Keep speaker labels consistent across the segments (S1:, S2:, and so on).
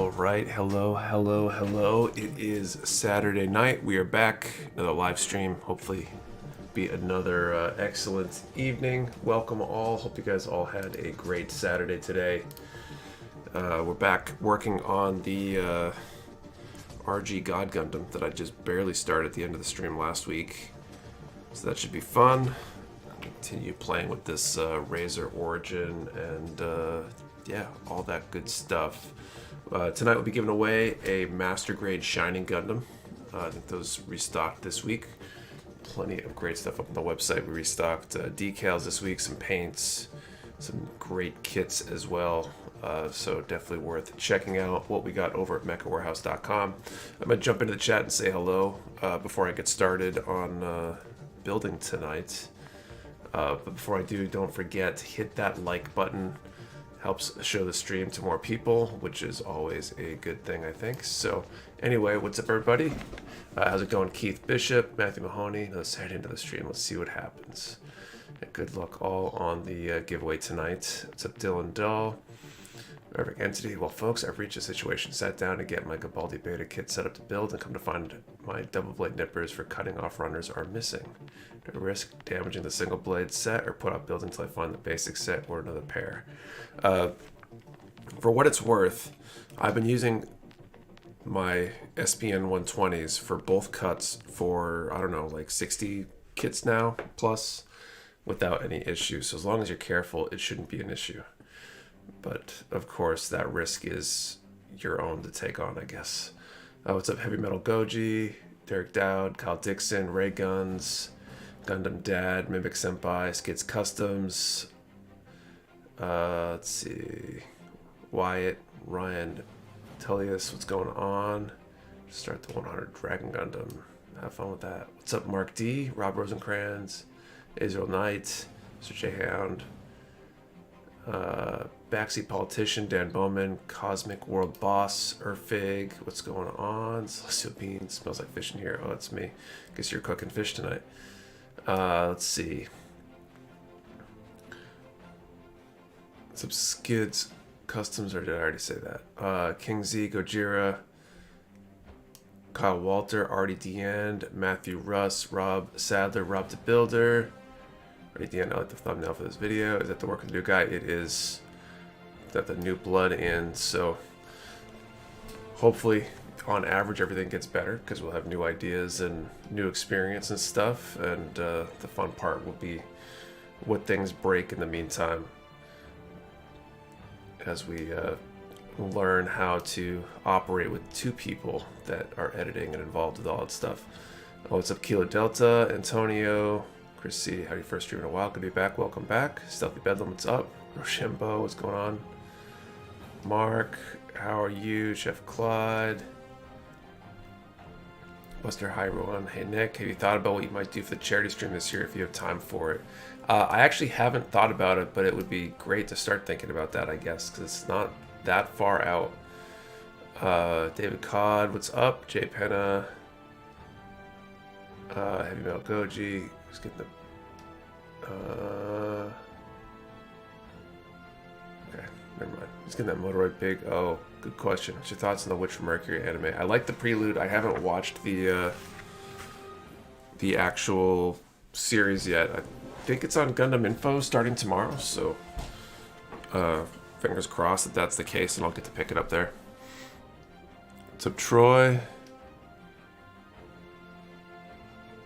S1: All right, hello. It is Saturday night. We are back. Another live stream. Hopefully, be another excellent evening. Welcome all. Hope you guys all had a great Saturday today. We're back working on the RG God Gundam that I just barely started at the end of the stream last week. So that should be fun. Continue playing with this Razor Origin and yeah, all that good stuff. Tonight we'll be giving away a Master Grade Shining Gundam. I think those restocked this week. Plenty of great stuff up on the website. We restocked decals this week, some paints, some great kits as well. So definitely worth checking out what we got over at mechawarehouse.com. I'm going to jump into the chat and say hello before I get started on building tonight. But before I do, don't forget to hit that like button. Helps show the stream to more people, which is always a good thing, I think. So anyway, what's up, everybody? How's it going? Keith Bishop, Matthew Mahoney. Let's head into the stream. Let's see what happens. And good luck all on the giveaway tonight. What's up, Dylan Dahl? Perfect Entity. Well, folks, I've reached a situation. Sat down to get my Gabaldi Beta kit set up to build, and come to find my double blade nippers for cutting off runners are missing. Do I risk damaging the single blade set or put off building until I find the basic set or another pair? For what it's worth, I've been using my SPN 120s for both cuts for, I don't know, like 60 kits now plus without any issue. So as long as you're careful, it shouldn't be an issue. But of course, that risk is your own to take on, I guess. What's up, Heavy Metal Goji, Derek Dowd, Kyle Dixon, Ray Guns, Gundam Dad, Mimic Senpai, Skids Customs. Let's see. Wyatt, Ryan, Tullius, what's going on? Start the 100 Dragon Gundam. Have fun with that. What's up, Mark D, Rob Rosencrantz, Israel Knight, Mr. J Hound, Backseat Politician, Dan Bowman, Cosmic World Boss, Erfig, what's going on? Celestial Beans, smells like fish in here. Oh, it's me. Guess you're cooking fish tonight. Let's see. Some Skids Customs, or did I already say that? King Z, Gojira, Kyle Walter, Artie Deand, Matthew Russ, Rob Sadler, Rob the Builder. Artie Deand, I like the thumbnail for this video. Is that the work of the new guy? It is. Got the new blood in, so hopefully on average everything gets better because we'll have new ideas and new experience and stuff, and the fun part will be what things break in the meantime as we learn how to operate with two people that are editing and involved with all that stuff. Oh, what's up, Kilo Delta, Antonio, Chris C, how do you first stream in a while? Good to be back. Welcome back. Stealthy Bedlam, what's up? Rochambeau, what's going on? Mark, how are you? Chef Claude, Buster, hi everyone. Hey Nick, have you thought about what you might do for the charity stream this year if you have time for it? I actually haven't thought about it, but it would be great to start thinking about that, I guess, because it's not that far out. David Codd, what's up? Jay Penna, Heavy Metal Goji, who's getting the... okay, never mind. Who's getting that Motoroid Big? Oh, good question. What's your thoughts on the Witch from Mercury anime? I like the prelude. I haven't watched the actual series yet. I think it's on Gundam Info starting tomorrow, so fingers crossed that that's the case and I'll get to pick it up there. What's up, Troy?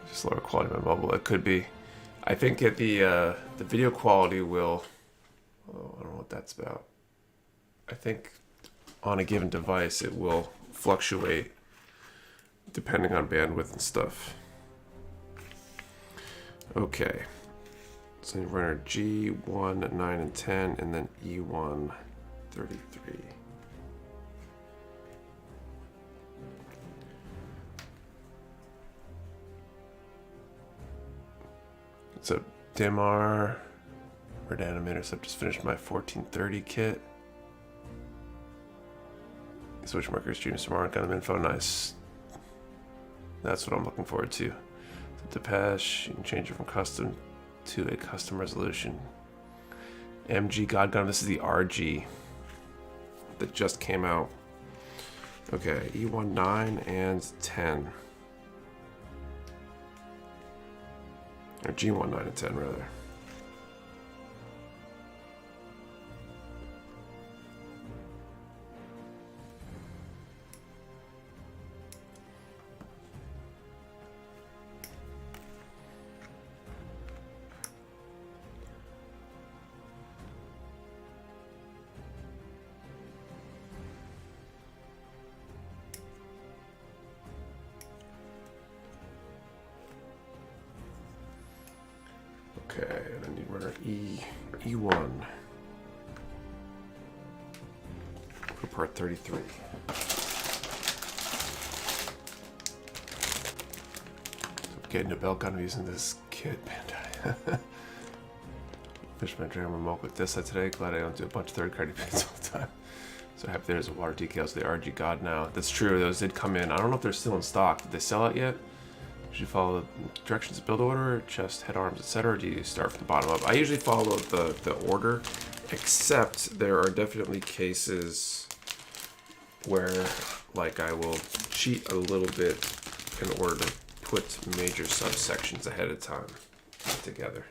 S1: Just lower quality of my mobile. It could be. I think that the video quality will... Oh, I don't know what that's about. I think on a given device it will fluctuate depending on bandwidth and stuff. Okay. So you run our G1, 9, and 10, and then E1, 33. So Damar, Red Animator, so I've just finished my 1430 kit. Switch Markers Junior tomorrow, Gundam Info, nice. That's what I'm looking forward to. So Depeche, you can change it from custom to a custom resolution. MG God Gundam, this is the RG that just came out. Okay, E1, 9, and 10. Or G1, 9, and 10, rather. Okay, and I need runner E1 for part 33. So getting a belt gun, I'm using this kit, Bandai. Finished my Dragon Milk with this today. Glad I don't do a bunch of third-party paints all the time. So happy there's a water decals. The RG God now. That's true. Those did come in. I don't know if they're still in stock. Did they sell out yet? Should you follow the directions of build order, chest, head, arms, etc., or do you start from the bottom up? I usually follow the order, except there are definitely cases where, like, I will cheat a little bit in order to put major subsections ahead of time together.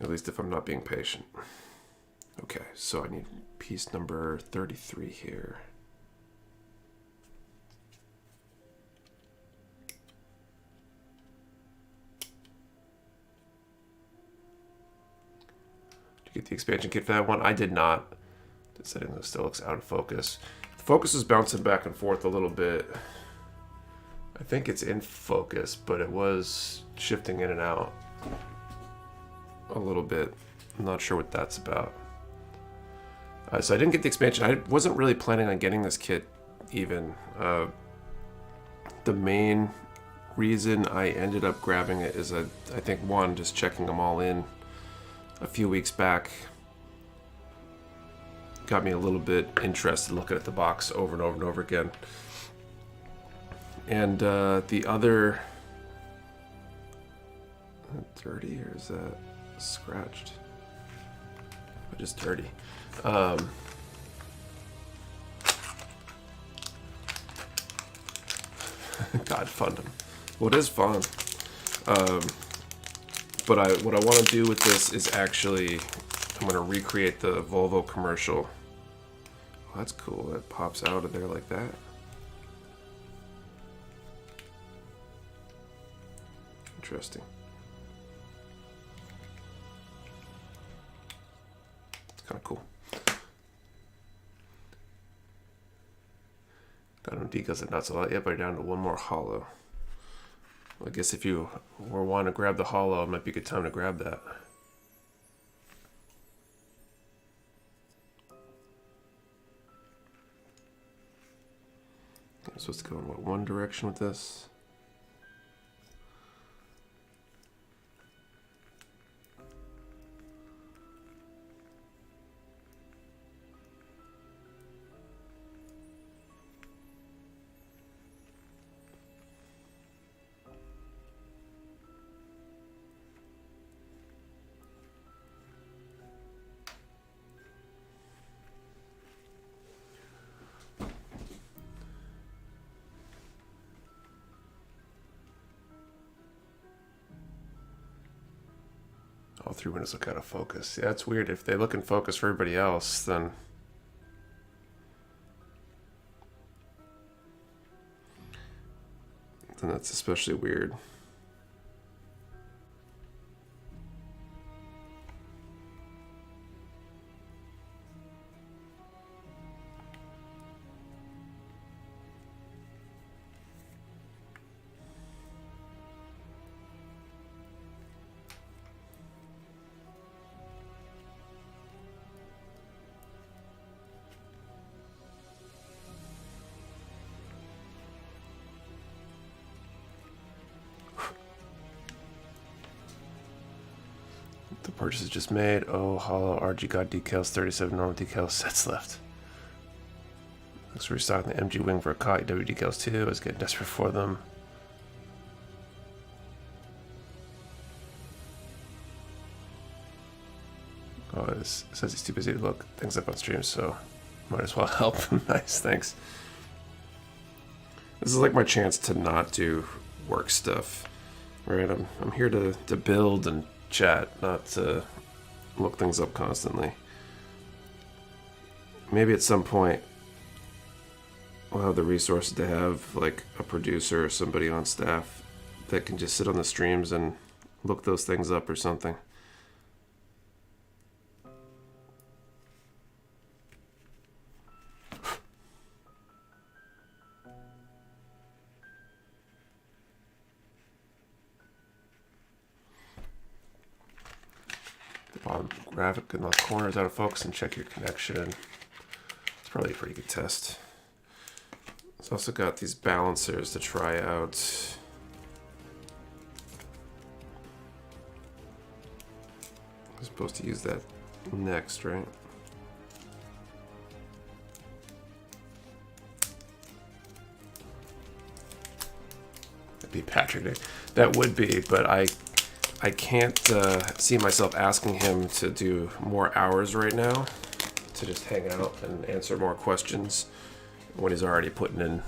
S1: At least if I'm not being patient. Okay, so I need piece number 33 here. Did you get the expansion kit for that one? I did not. The setting still looks out of focus. The focus is bouncing back and forth a little bit. I think it's in focus, but it was shifting in and out a little bit. I'm not sure what that's about. So I didn't get the expansion. I wasn't really planning on getting this kit even. The main reason I ended up grabbing it is I think one, just checking them all in a few weeks back got me a little bit interested looking at the box over and over and over again. And the other, dirty, or is that scratched? Just dirty. God fund them. Well, it is fun. But what I want to do with this is actually, I'm going to recreate the Volvo commercial. Oh, that's cool. That pops out of there like that. Interesting. It's kind of cool. Got no decals and not sold out yet, but down to one more hollow. Well, I guess if you were wanting to grab the hollow, it might be a good time to grab that. I'm supposed to go in what, one direction with this? All three windows look out of focus. Yeah, it's weird. If they look in focus for everybody else, then that's especially weird. The purchase is just made. Oh, hollow RG God decals, 37 normal decal sets left. Looks restocking the MG wing for a cot. W decals too. I was getting desperate for them. says he's too busy to look things up on stream, so might as well help. Nice, thanks. This is like my chance to not do work stuff, right? I'm here to build and chat, not to look things up constantly. Maybe at some point we'll have the resources to have like a producer or somebody on staff that can just sit on the streams and look those things up or something. The bottom graphic in the corner is out of focus, and check your connection. It's probably a pretty good test. It's also got these balancers to try out. I'm supposed to use that next, right? That'd be Patrick Day. That would be, but I can't see myself asking him to do more hours right now, to just hang out and answer more questions when he's already putting in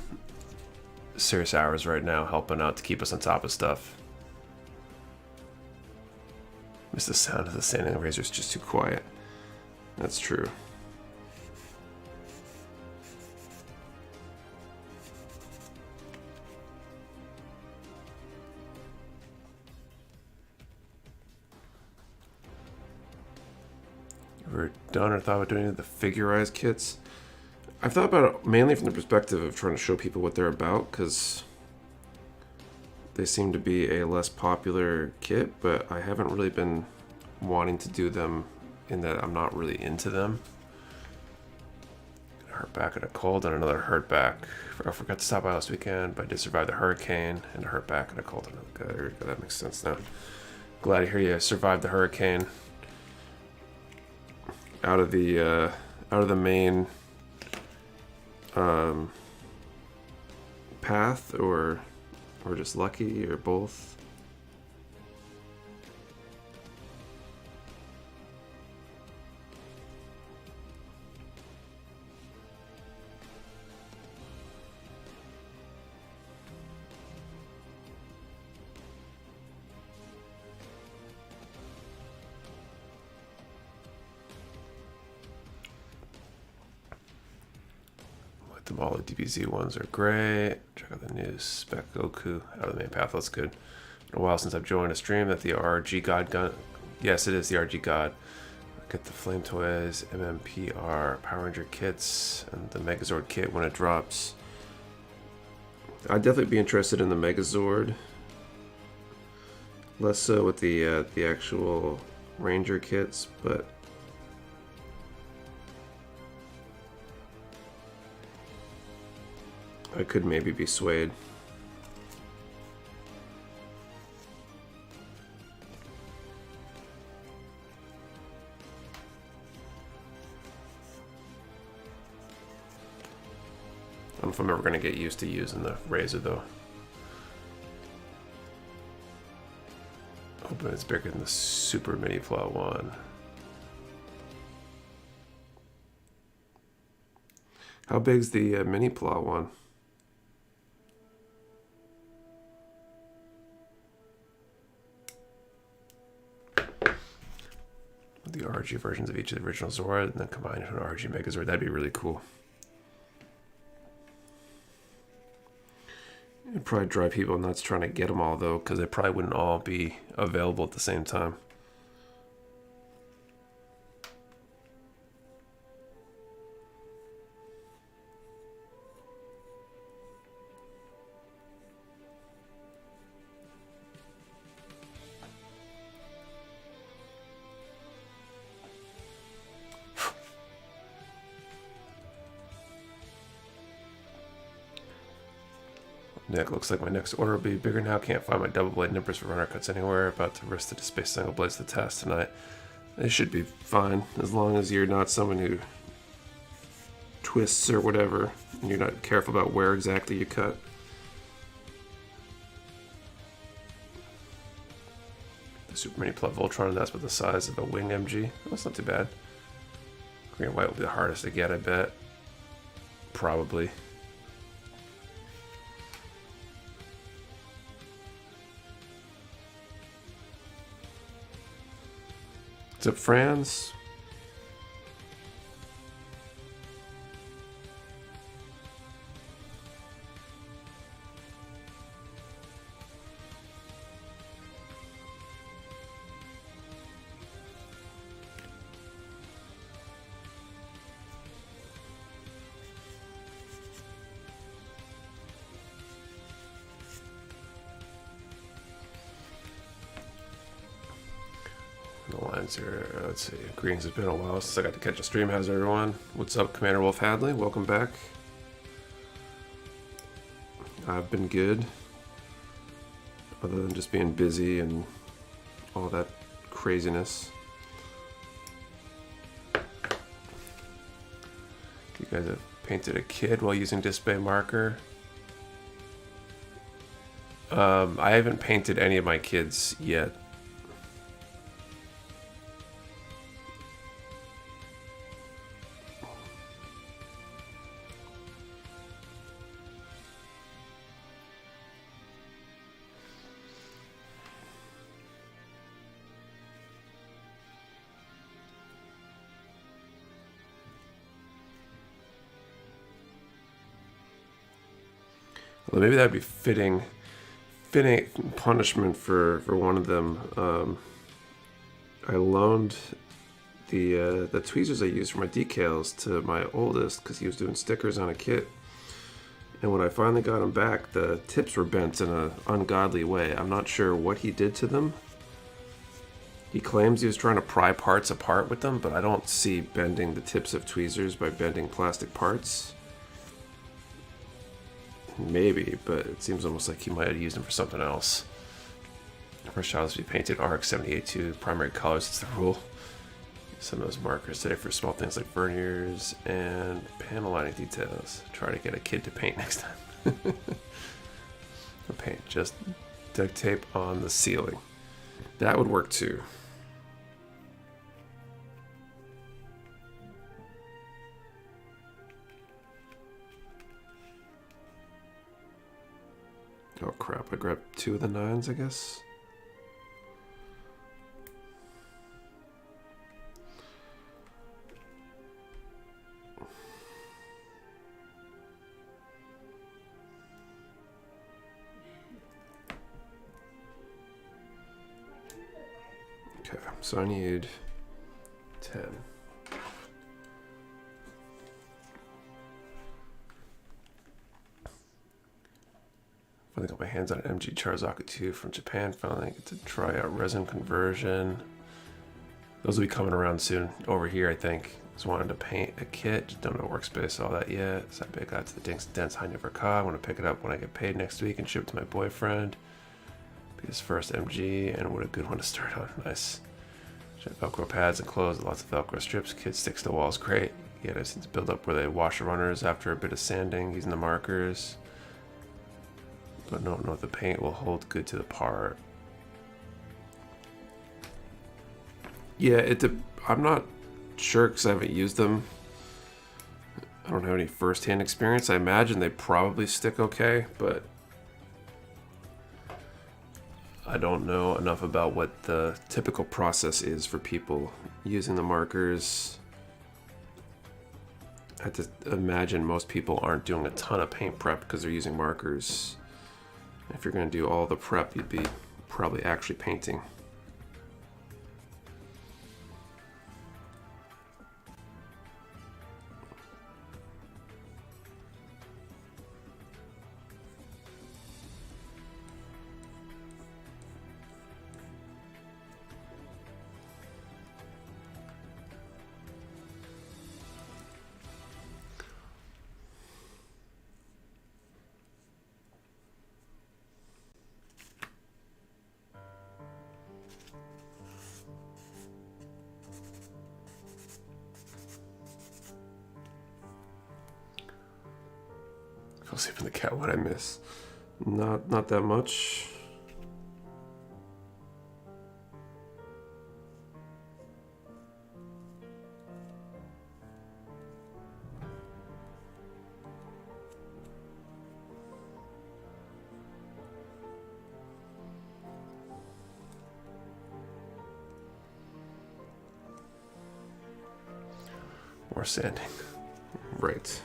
S1: serious hours right now, helping out to keep us on top of stuff. Miss the sound of the standing razor, is just too quiet. That's true. Ever done or thought about doing the figurized kits? I've thought about it mainly from the perspective of trying to show people what they're about, because they seem to be a less popular kit, but I haven't really been wanting to do them in that I'm not really into them. Hurt back in a cold and another hurt back. I forgot to stop by last weekend, but I did survive the hurricane and a hurt back in a cold. There we go, that makes sense now. Glad to hear you survived the hurricane. Out of the main path, or just lucky, or both. All the DBZ ones are great. Check out the new Spec Goku out of the main path. That's good. Been a while since I've joined a stream that the RG God Gundam. Yes, it is the RG God. Get the Flame Toys, MMPR, Power Ranger kits, and the Megazord kit when it drops. I'd definitely be interested in the Megazord. Less so with the actual Ranger kits, but I could maybe be swayed. I don't know if I'm ever going to get used to using the razor though. Oh, but it's bigger than the super mini plot one. How big's the mini plot one? The RG versions of each of the original Zora and then combine into an RG Megazord. That'd be really cool. It'd probably drive people nuts trying to get them all though, because they probably wouldn't all be available at the same time. Nick, looks like my next order will be bigger now. Can't find my double blade nippers for runner cuts anywhere. About to risk the space single blades to the test tonight. They should be fine as long as you're not someone who twists or whatever, and you're not careful about where exactly you cut. The Super Mini Plot Voltron, that's about the size of a wing MG. That's not too bad. Green and white will be the hardest to get, I bet. Probably. What's up, Franz? The lines here, let's see. Greens, has been a while since I got to catch a stream. How's everyone? What's up, Commander Wolf Hadley? Welcome back. I've been good. Other than just being busy and all that craziness. You guys have painted a kid while using display marker. I haven't painted any of my kids yet. Well, maybe that'd be fitting punishment for one of them. I loaned the tweezers I used for my decals to my oldest because he was doing stickers on a kit. And when I finally got them back, the tips were bent in an ungodly way. I'm not sure what he did to them. He claims he was trying to pry parts apart with them, but I don't see bending the tips of tweezers by bending plastic parts. Maybe, but it seems almost like he might have used them for something else. First shot is to be painted ARC 78.2 primary colors. It's the rule. Some of those markers today for small things like verniers and panel lining details. Try to get a kid to paint next time. Or paint just duct tape on the ceiling. That would work too. Oh crap, I grabbed 2 of the 9s, I guess. Okay, so I need 10. Finally got my hands on MG Charizaka 2 from Japan. Finally get to try out resin conversion. Those will be coming around soon over here, I think. Just wanted to paint a kit. Just don't know workspace, all that yet. So I got to the Dinks Dents I never caught. I want to pick it up when I get paid next week and ship it to my boyfriend. Be his first MG, and what a good one to start on. Nice. Velcro pads and clothes, lots of Velcro strips. Kit sticks to walls, great. Yeah, I seem to build up where they wash the runners after a bit of sanding using the markers. But don't know if the paint will hold good to the part. Yeah, I'm not sure because I haven't used them. I don't have any first-hand experience. I imagine they probably stick okay, but I don't know enough about what the typical process is for people using the markers. I have to imagine most people aren't doing a ton of paint prep because they're using markers. If you're going to do all the prep, you'd be probably actually painting. Fell asleep in the cat. What I miss? Not that much. Or sanding. Right.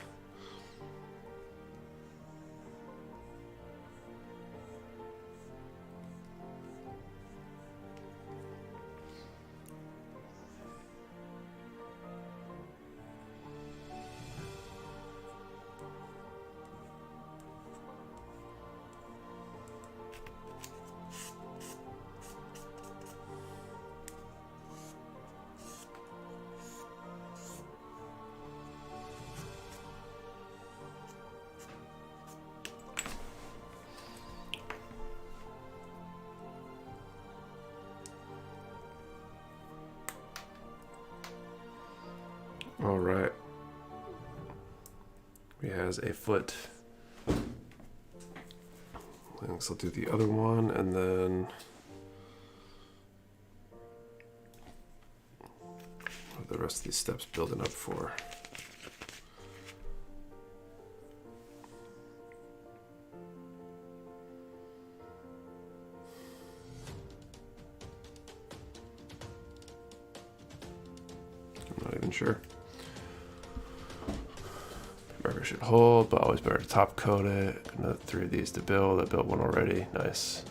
S1: All right. He has a foot. So I'll do the other one and then the rest of these steps building up for. I'm not even sure. Marker should hold, but always better to top coat it. Another 3 of these to build. I built one already. Nice.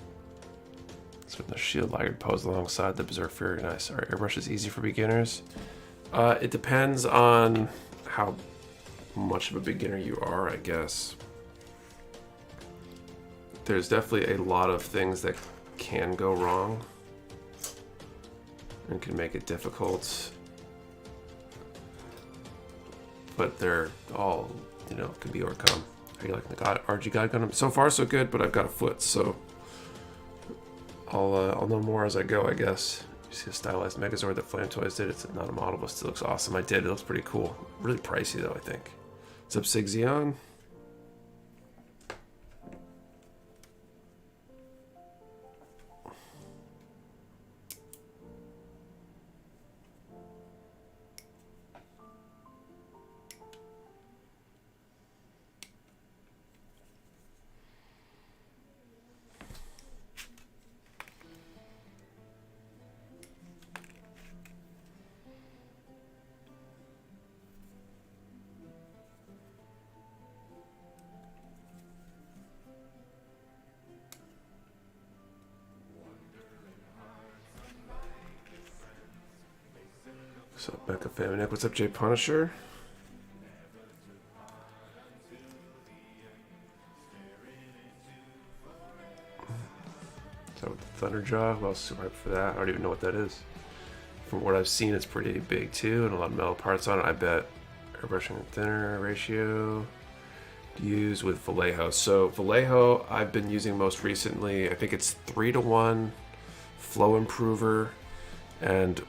S1: So the shield laggard pose alongside the berserk fury. Nice. All right, airbrush is easy for beginners. It depends on how much of a beginner you are, I guess. There's definitely a lot of things that can go wrong and can make it difficult. But they're all, you know, can be overcome. How you like the RG God Gundam? So far, so good, but I've got a foot, so I'll know more as I go, I guess. You see a stylized Megazord that Flame Toys did. It's not a model, but still looks awesome. I did. It looks pretty cool. Really pricey, though, I think. What's up, Sig Xeon? What's up, Mecha Family Nick? What's up, Jay Punisher? Is that with the Thunderjaw? Well, super hyped for that. I don't even know what that is. From what I've seen, it's pretty big too, and a lot of metal parts on it. I bet airbrushing and thinner ratio to use with Vallejo. So Vallejo, I've been using most recently. I think it's 3-to-1 flow improver and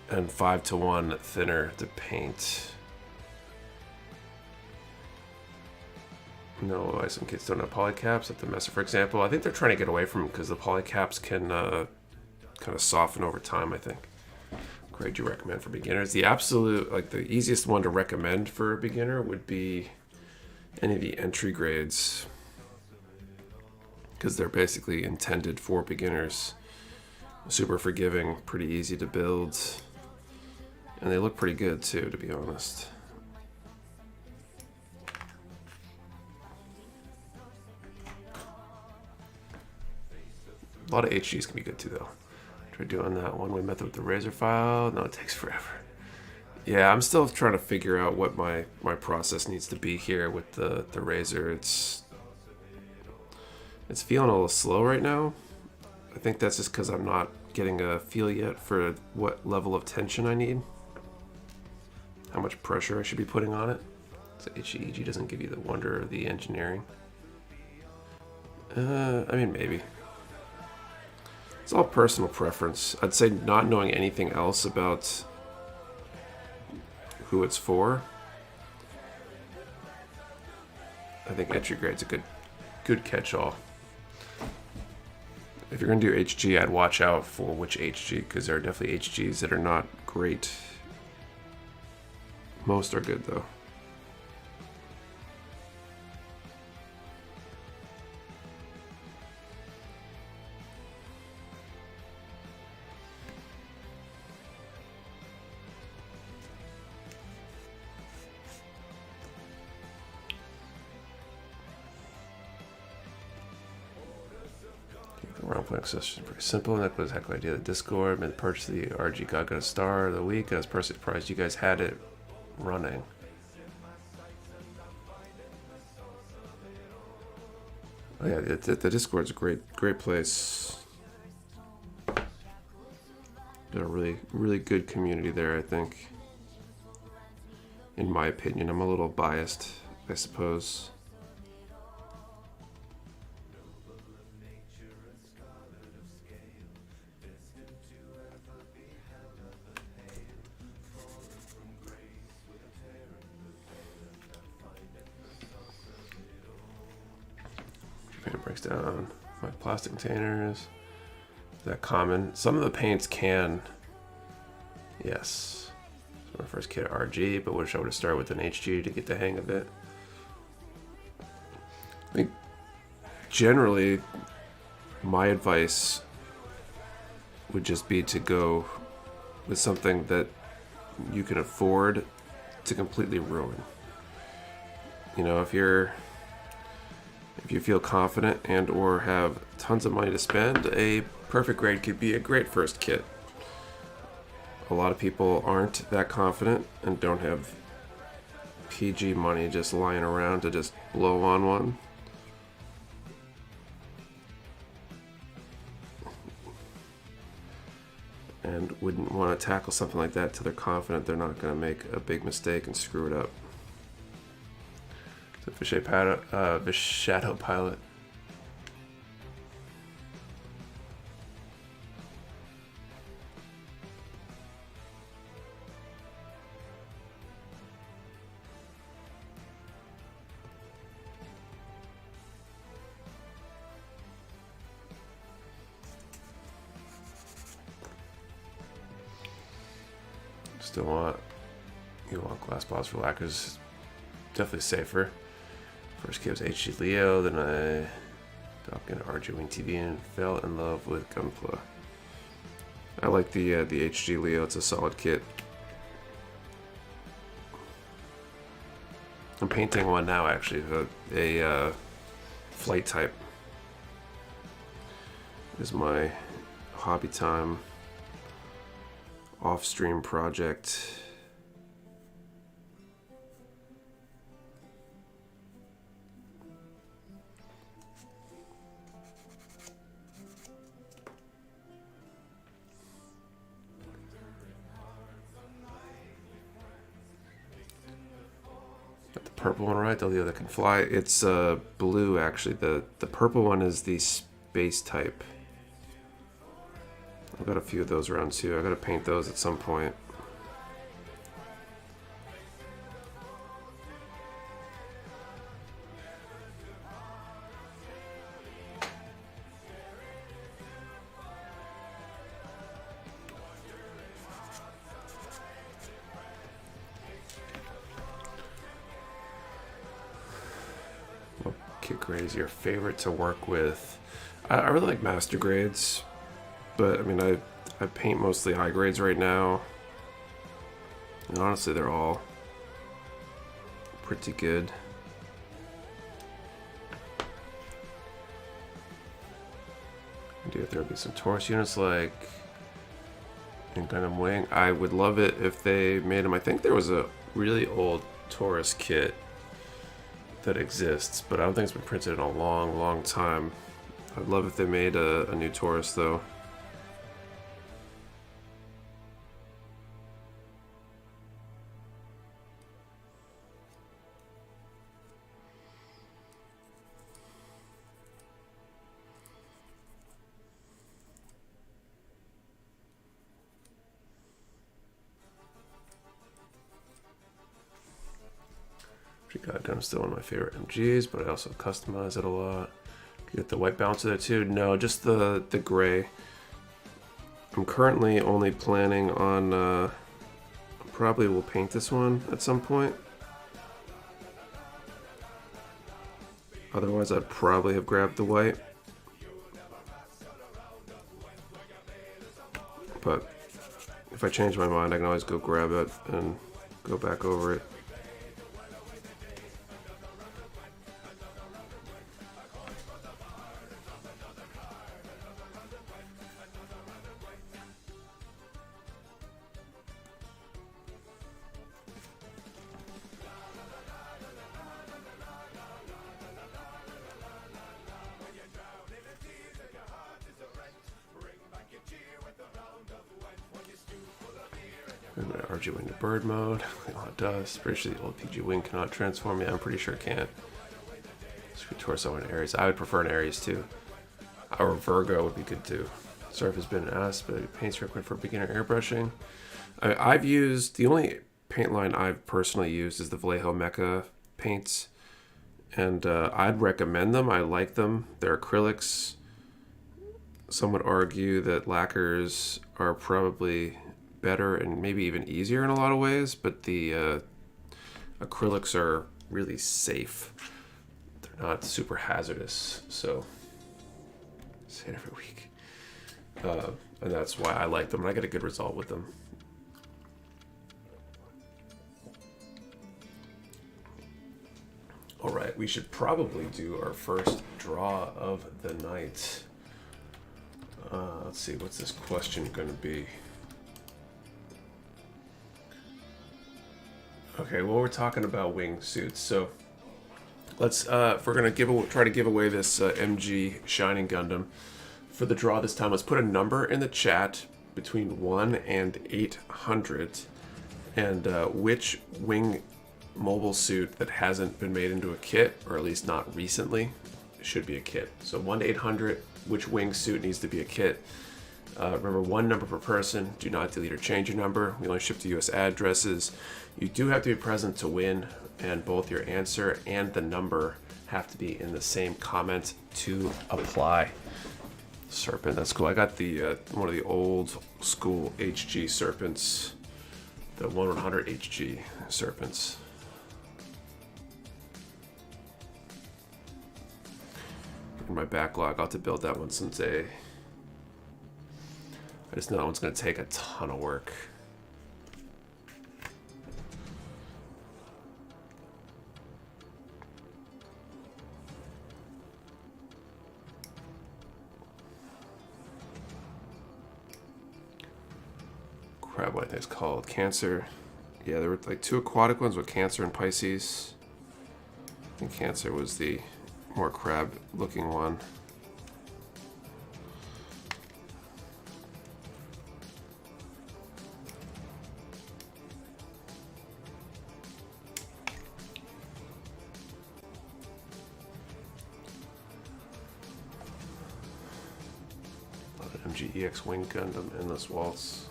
S1: 5-to-1 thinner to paint. No, why some kids don't have polycaps at the Messer, for example. I think they're trying to get away from them because the polycaps can kind of soften over time, I think. Grade you recommend for beginners? The absolute, like the easiest one to recommend for a beginner would be any of the entry grades, because they're basically intended for beginners. Super forgiving, pretty easy to build, and they look pretty good too, to be honest. A lot of HGs can be good too, though. Try doing that one-way method with the razor file. No, it takes forever. Yeah, I'm still trying to figure out what my process needs to be here with the razor. It's feeling a little slow right now. I think that's just because I'm not getting a feel yet for what level of tension I need. How much pressure I should be putting on it. So HEG doesn't give you the wonder of the engineering. I mean, maybe. It's all personal preference. I'd say not knowing anything else about who it's for. I think entry grade's a good catch-all. If you're gonna do HG, I'd watch out for which HG, because there are definitely HGs that are not great. Most are good though. point accessories pretty simple. That was a heck of an idea. The Discord made the purchase of the RG God Gundam Star of the week. I was personally surprised you guys had it running. Oh yeah, the Discord's a great place. Got a really good community there, I think. In my opinion, I'm a little biased, I suppose. Paint breaks down my plastic containers. Is that common? Some of the paints can. Yes. So my first kit RG, but wish I would have started with an HG to get the hang of it. I think generally my advice would just be to go with something that you can afford to completely ruin. You know, if you feel confident and or have tons of money to spend, a perfect grade could be a great first kit. A lot of people aren't that confident and don't have PG money just lying around to just blow on one. And wouldn't want to tackle something like that till they're confident they're not going to make a big mistake and screw it up. The Shadow Pilot. Still want glass bottles for lacquers. Definitely safer. First kit was HG Leo, then I got into RG Wing TV and fell in love with Gunpla. I like the HG Leo. It's a solid kit. I'm painting one now, actually, a flight type. This is my hobby time off-stream project. Got the purple one right, the other that can fly. It's blue, actually. The purple one is the space type. I've got a few of those around too. I gotta paint those at some point. What kit grade is your favorite to work with? I really like master grades. But I mean, I paint mostly high grades right now, and honestly, they're all pretty good. Maybe if there would be some Taurus units like in Gundam Wing, I would love it if they made them. I think there was a really old Taurus kit that exists, but I don't think it's been printed in a long time. I'd love if they made a new Taurus though. RG God Gundam is still one of my favorite MGs, but I also customize it a lot. You get the white bouncer there too? No, just the gray. I'm currently only planning on, probably will paint this one at some point. Otherwise, I'd probably have grabbed the white. But if I change my mind, I can always go grab it and go back over it. RG Wing to bird mode. Oh, it does. Pretty sure the old PG Wing cannot transform. Yeah, I'm pretty sure it can't. Sweet Torso and Aries. I would prefer an Aries too. Or Virgo would be good too. Surf has been asked, but paints recommended for beginner airbrushing. I've used, the only paint line I've personally used is the Vallejo Mecha paints. And I'd recommend them. I like them. They're acrylics. Some would argue that lacquers are probably better and maybe even easier in a lot of ways, but the acrylics are really safe. They're not super hazardous, so I say it every week. And that's why I like them, and I get a good result with them. All right, we should probably do our first draw of the night. Let's see, what's this question going to be? Okay, well, we're talking about wingsuits, so let's, if we're going to try to give away this MG Shining Gundam for the draw this time, let's put a number in the chat between 1 and 800, and which wing mobile suit that hasn't been made into a kit, or at least not recently, should be a kit. So 1 to 800, which wingsuit needs to be a kit. Remember, one number per person. Do not delete or change your number. We only ship to US addresses. You do have to be present to win, and both your answer and the number have to be in the same comment to apply. Serpent, that's cool. I got the one of the old school HG Serpents, the 1/100 HG Serpents. In my backlog, I'll have to build that one someday. I just know that one's going to take a ton of work. Crap, what I think it's called. Cancer. Yeah, there were like 2 aquatic ones with Cancer and Pisces. I think Cancer was the more crab looking one. MG EX Wing Gundam Endless Waltz.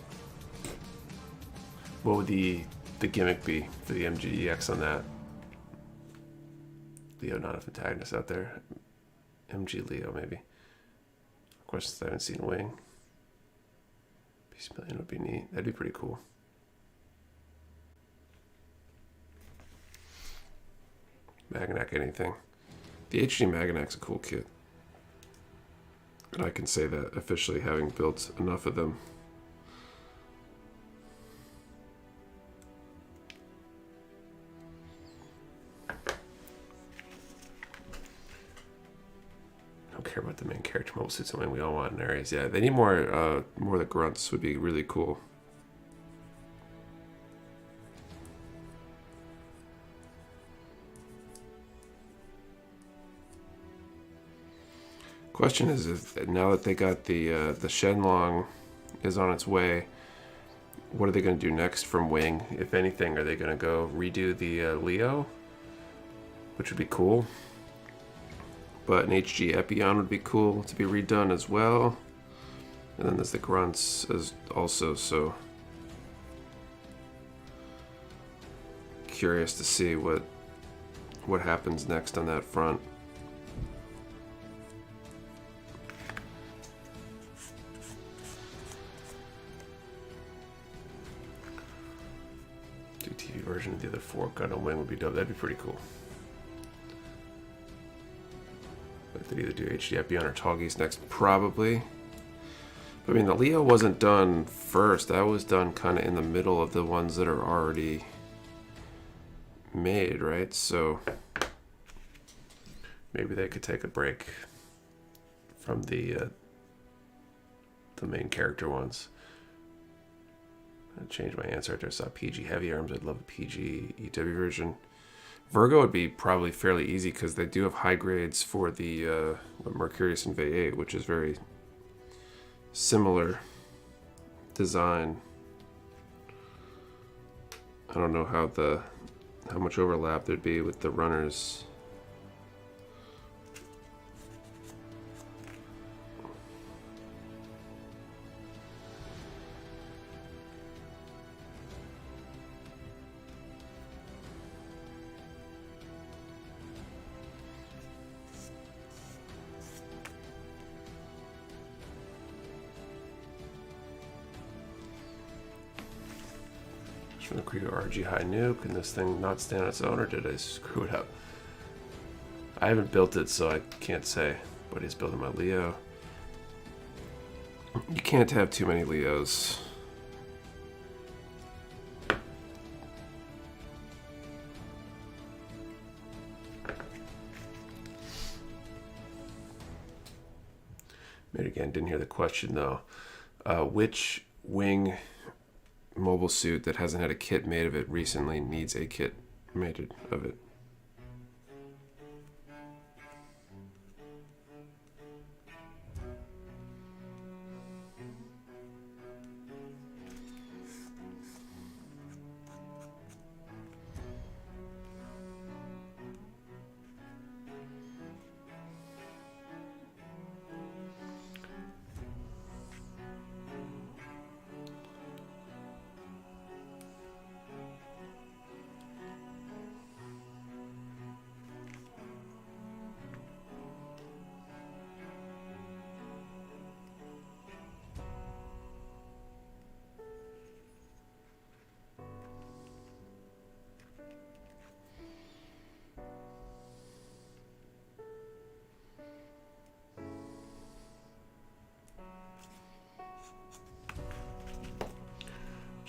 S1: What would the gimmick be for the MG EX on that? Leo, not enough antagonists out there. MG Leo, maybe. Of course, I haven't seen Wing. Peace Million would be neat. That'd be pretty cool. Magnac anything. The HG Magnac's a cool kit. And I can say that officially, having built enough of them. Don't care about the main character mobile suits. I mean, we all want in areas. Yeah, they need more. More of the grunts would be really cool. Question is, if now that they got the Shenlong is on its way, what are they going to do next from Wing? If anything, are they going to go redo the Leo, which would be cool. But an HG Epion would be cool to be redone as well. And then there's the grunts as also. So curious to see what happens next on that front. TV version of the other 4 Gundam Wing would be dope. That'd be pretty cool. But they'd either do HD Epion or Tallgeese next, probably. But I mean, the Leo wasn't done first. That was done kind of in the middle of the ones that are already made, right? So maybe they could take a break from the main character ones. I changed my answer after I saw PG Heavy Arms. I'd love a PG EW version. Virgo would be probably fairly easy because they do have high grades for the Mercurius and V8, which is very similar design. I don't know how much overlap there'd be with the runners. From the crew RG High Nuke. Can this thing not stand on its own, or did I screw it up? I haven't built it, so I can't say. But he's building my Leo. You can't have too many Leos. Made again, didn't hear the question though. Which wing mobile suit that hasn't had a kit made of it recently needs a kit made of it?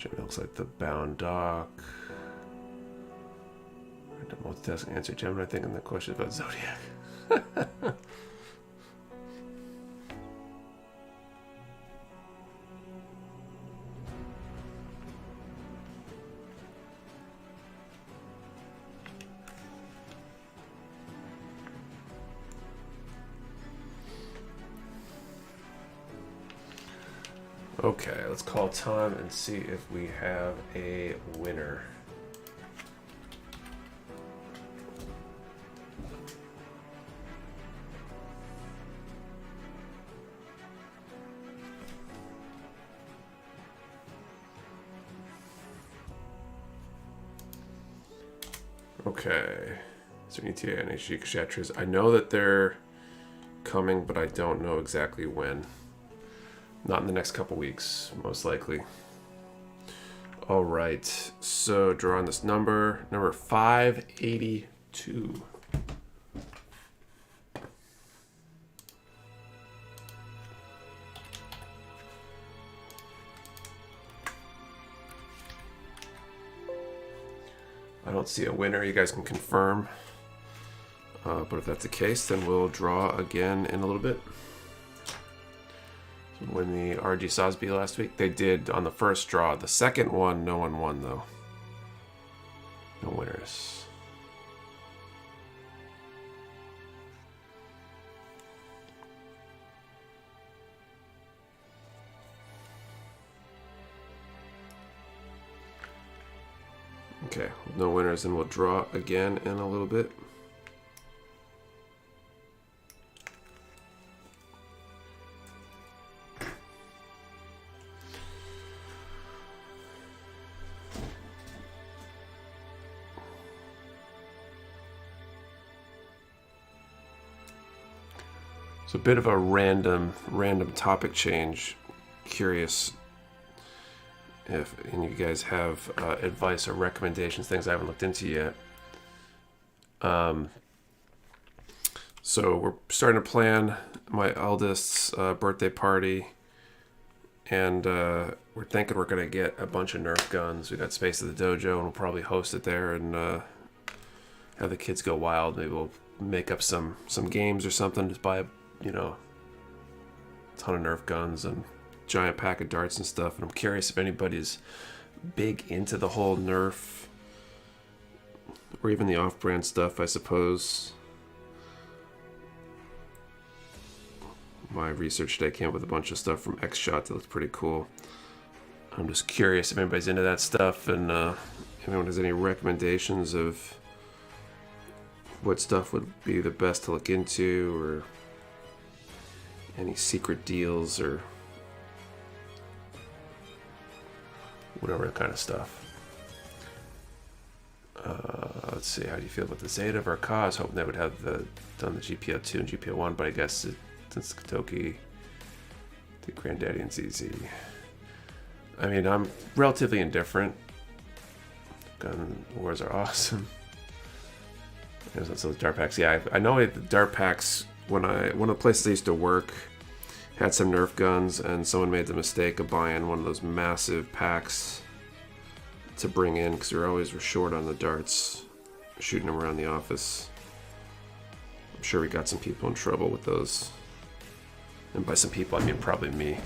S1: It looks like the bound dock. Multitasking answer, Gemini. Thinking the question about Zodiac. Okay, let's call time and see if we have a winner. Okay, is there any TA and HG Kshatriyas? I know that they're coming, but I don't know exactly when. Not in the next couple weeks, most likely. All right, so draw on this number 582. I don't see a winner. You guys can confirm. But if that's the case, then we'll draw again in a little bit. When the RG Sosby last week, they did on the first draw. The second one, no one won though. No winners. Okay, no winners, and we'll draw again in a little bit. So a bit of a random topic change. Curious if any of you guys have advice or recommendations, things I haven't looked into yet. So we're starting to plan my eldest's birthday party, and we're thinking we're gonna get a bunch of Nerf guns. We got space at the dojo, and we'll probably host it there and have the kids go wild. Maybe we'll make up some games or something. Just buy a ton of Nerf guns and giant pack of darts and stuff. And I'm curious if anybody's big into the whole Nerf or even the off-brand stuff, I suppose. My research today came up with a bunch of stuff from X-Shot that looks pretty cool. I'm just curious if anybody's into that stuff, and anyone has any recommendations of what stuff would be the best to look into, or any secret deals, or whatever kind of stuff. Let's see, how do you feel about the Zeta of our cause? Hoping they would have done the GPO2 and GPO1, but I guess since Kotoki, the Granddaddy and ZZ. I mean, I'm relatively indifferent. Gun wars are awesome. So the dart packs, yeah, I know the dart packs. One of the places I used to work had some Nerf guns, and someone made the mistake of buying one of those massive packs to bring in because we were short on the darts, shooting them around the office. I'm sure we got some people in trouble with those, and by some people I mean probably me.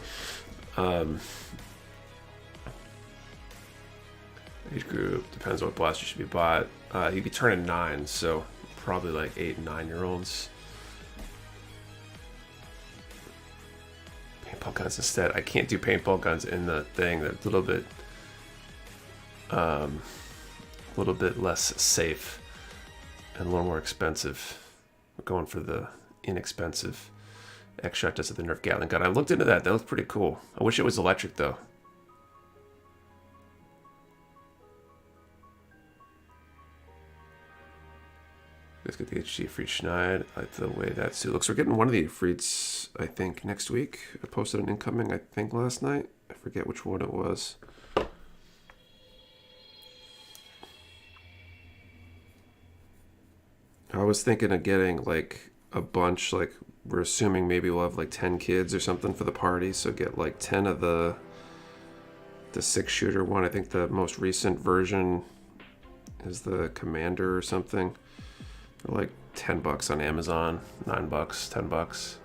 S1: Age group depends on what blaster should be bought. You'd be turning 9, so probably like 8 and 9-year-olds. Paintball guns instead. I can't do paintball guns in the thing. They're a little bit less safe and a little more expensive. We're going for the inexpensive X-Shot does the Nerf Gatling gun. I looked into that. That looks pretty cool. I wish it was electric though. Let's get the HG free Schneid. I like the way that suit looks. We're getting one of the Ifrits, I think, next week. I posted an incoming, I think, last night. I forget which one it was. I was thinking of getting like a bunch, like we're assuming maybe we'll have like 10 kids or something for the party, so get like 10 of the 6-shooter one. I think the most recent version is the Commander or something. They're like $10 on Amazon, $9, $10.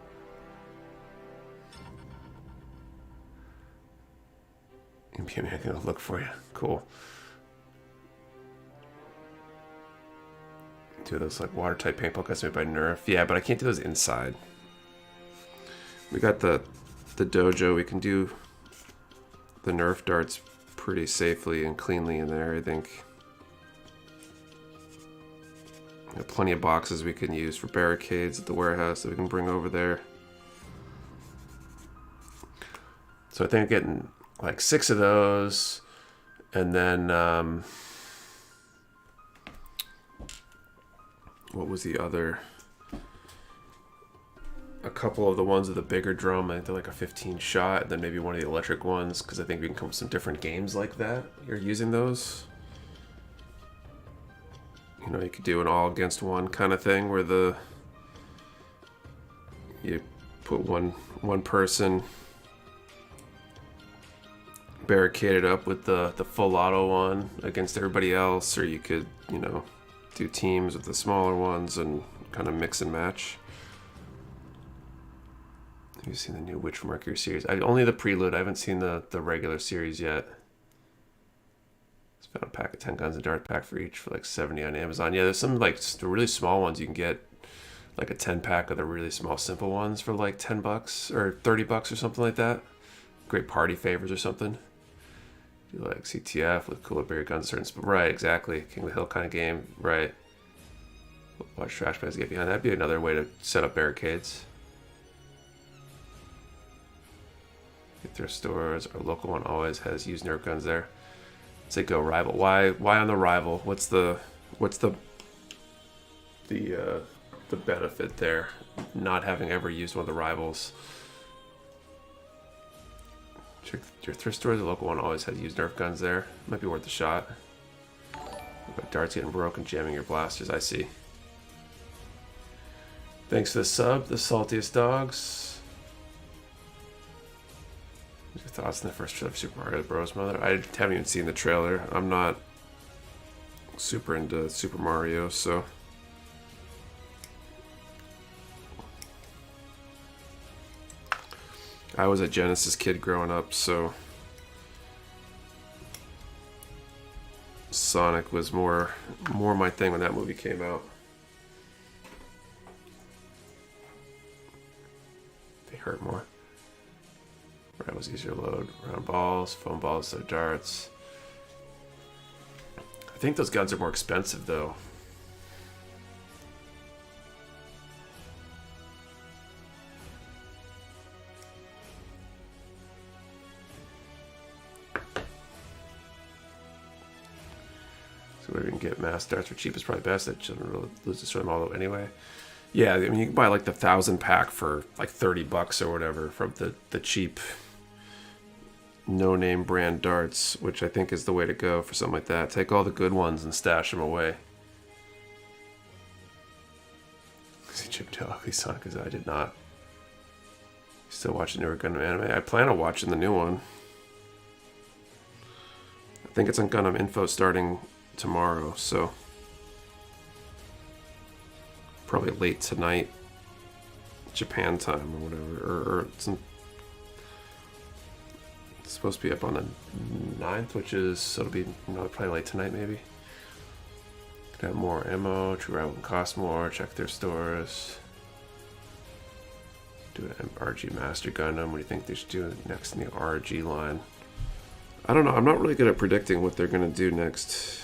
S1: I'm gonna look for you. Cool. Do those like watertight paintball guns made by Nerf. Yeah, but I can't do those inside. We got the dojo. We can do the Nerf darts pretty safely and cleanly in there, I think. We got plenty of boxes we can use for barricades at the warehouse that we can bring over there. So I think I'm getting like 6 of those, and then what was the other? A couple of the ones with the bigger drum. I think they're like a 15 shot, and then maybe one of the electric ones, because I think we can come up with some different games like that. You're using those. You know, you could do an all against one kind of thing where you put one person barricaded up with the full auto one against everybody else, or you could, you know, do teams with the smaller ones and kind of mix and match. Have you seen the new Witch from Mercury series? Only the prelude. I haven't seen the regular series yet. Found a pack of 10 guns and dart pack for each for like 70 on Amazon. Yeah, there's some like the really small ones you can get, like a 10 pack of the really small simple ones for like $10 or $30 or something like that. Great party favors or something. Do like CTF with cooler bigger guns, certain right, exactly. King of the Hill kind of game, right. Watch trash bags get behind. That'd be another way to set up barricades. Thrift stores, our local one always has used Nerf guns there. Say go rival. Why on the rival? What's the benefit there? Not having ever used one of the rivals. Check your thrift stores. The local one always has used Nerf guns there. Might be worth a shot. But darts getting broken, jamming your blasters. I see. Thanks for the sub, the saltiest dogs. What's your thoughts on the first trailer of Super Mario Bros. Mother? I haven't even seen the trailer. I'm not super into Super Mario, so. I was a Genesis kid growing up, so Sonic was more my thing when that movie came out. They hurt more. Right, was easier to load. Round balls, foam balls, so darts. think those guns are more expensive though. So we can get mass darts for cheap is probably best. That shouldn't really lose destroy them all anyway. Yeah, I mean you can buy like the 1,000 pack for like $30 or whatever from the cheap no-name brand darts, which I think is the way to go for something like that. Take all the good ones and stash them away. See Chip tell Ugly Son because I did not. Still watching newer Gundam anime. I plan on watching the new one. I think it's on Gundam Info starting tomorrow, so probably late tonight, Japan time or whatever, or it's supposed to be up on the 9th, which is, so it'll be probably late tonight maybe. Could have more ammo, True Rival can cost more, check their stores. Do an RG Master Gundam, what do you think they should do next in the RG line? I don't know, I'm not really good at predicting what they're going to do next.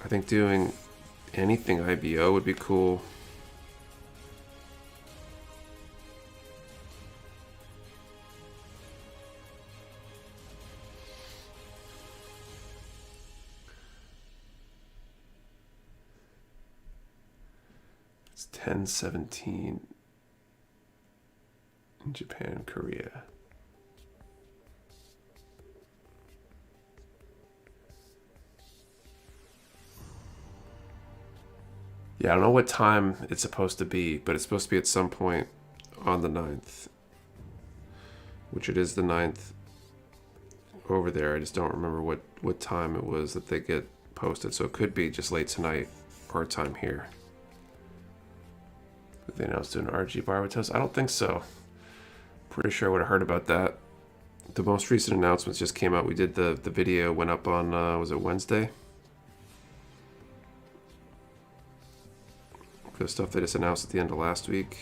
S1: I think doing anything IBO would be cool. It's 10/17 in Japan, Korea. Yeah, I don't know what time it's supposed to be, but it's supposed to be at some point on the 9th. Which it is the 9th over there. I just don't remember what time it was that they get posted. So it could be just late tonight our time here. Did they announced an RG bar with toast? I don't think so. Pretty sure I would have heard about that. The most recent announcements just came out. We did the video, went up on, was it Wednesday? For the stuff they just announced at the end of last week.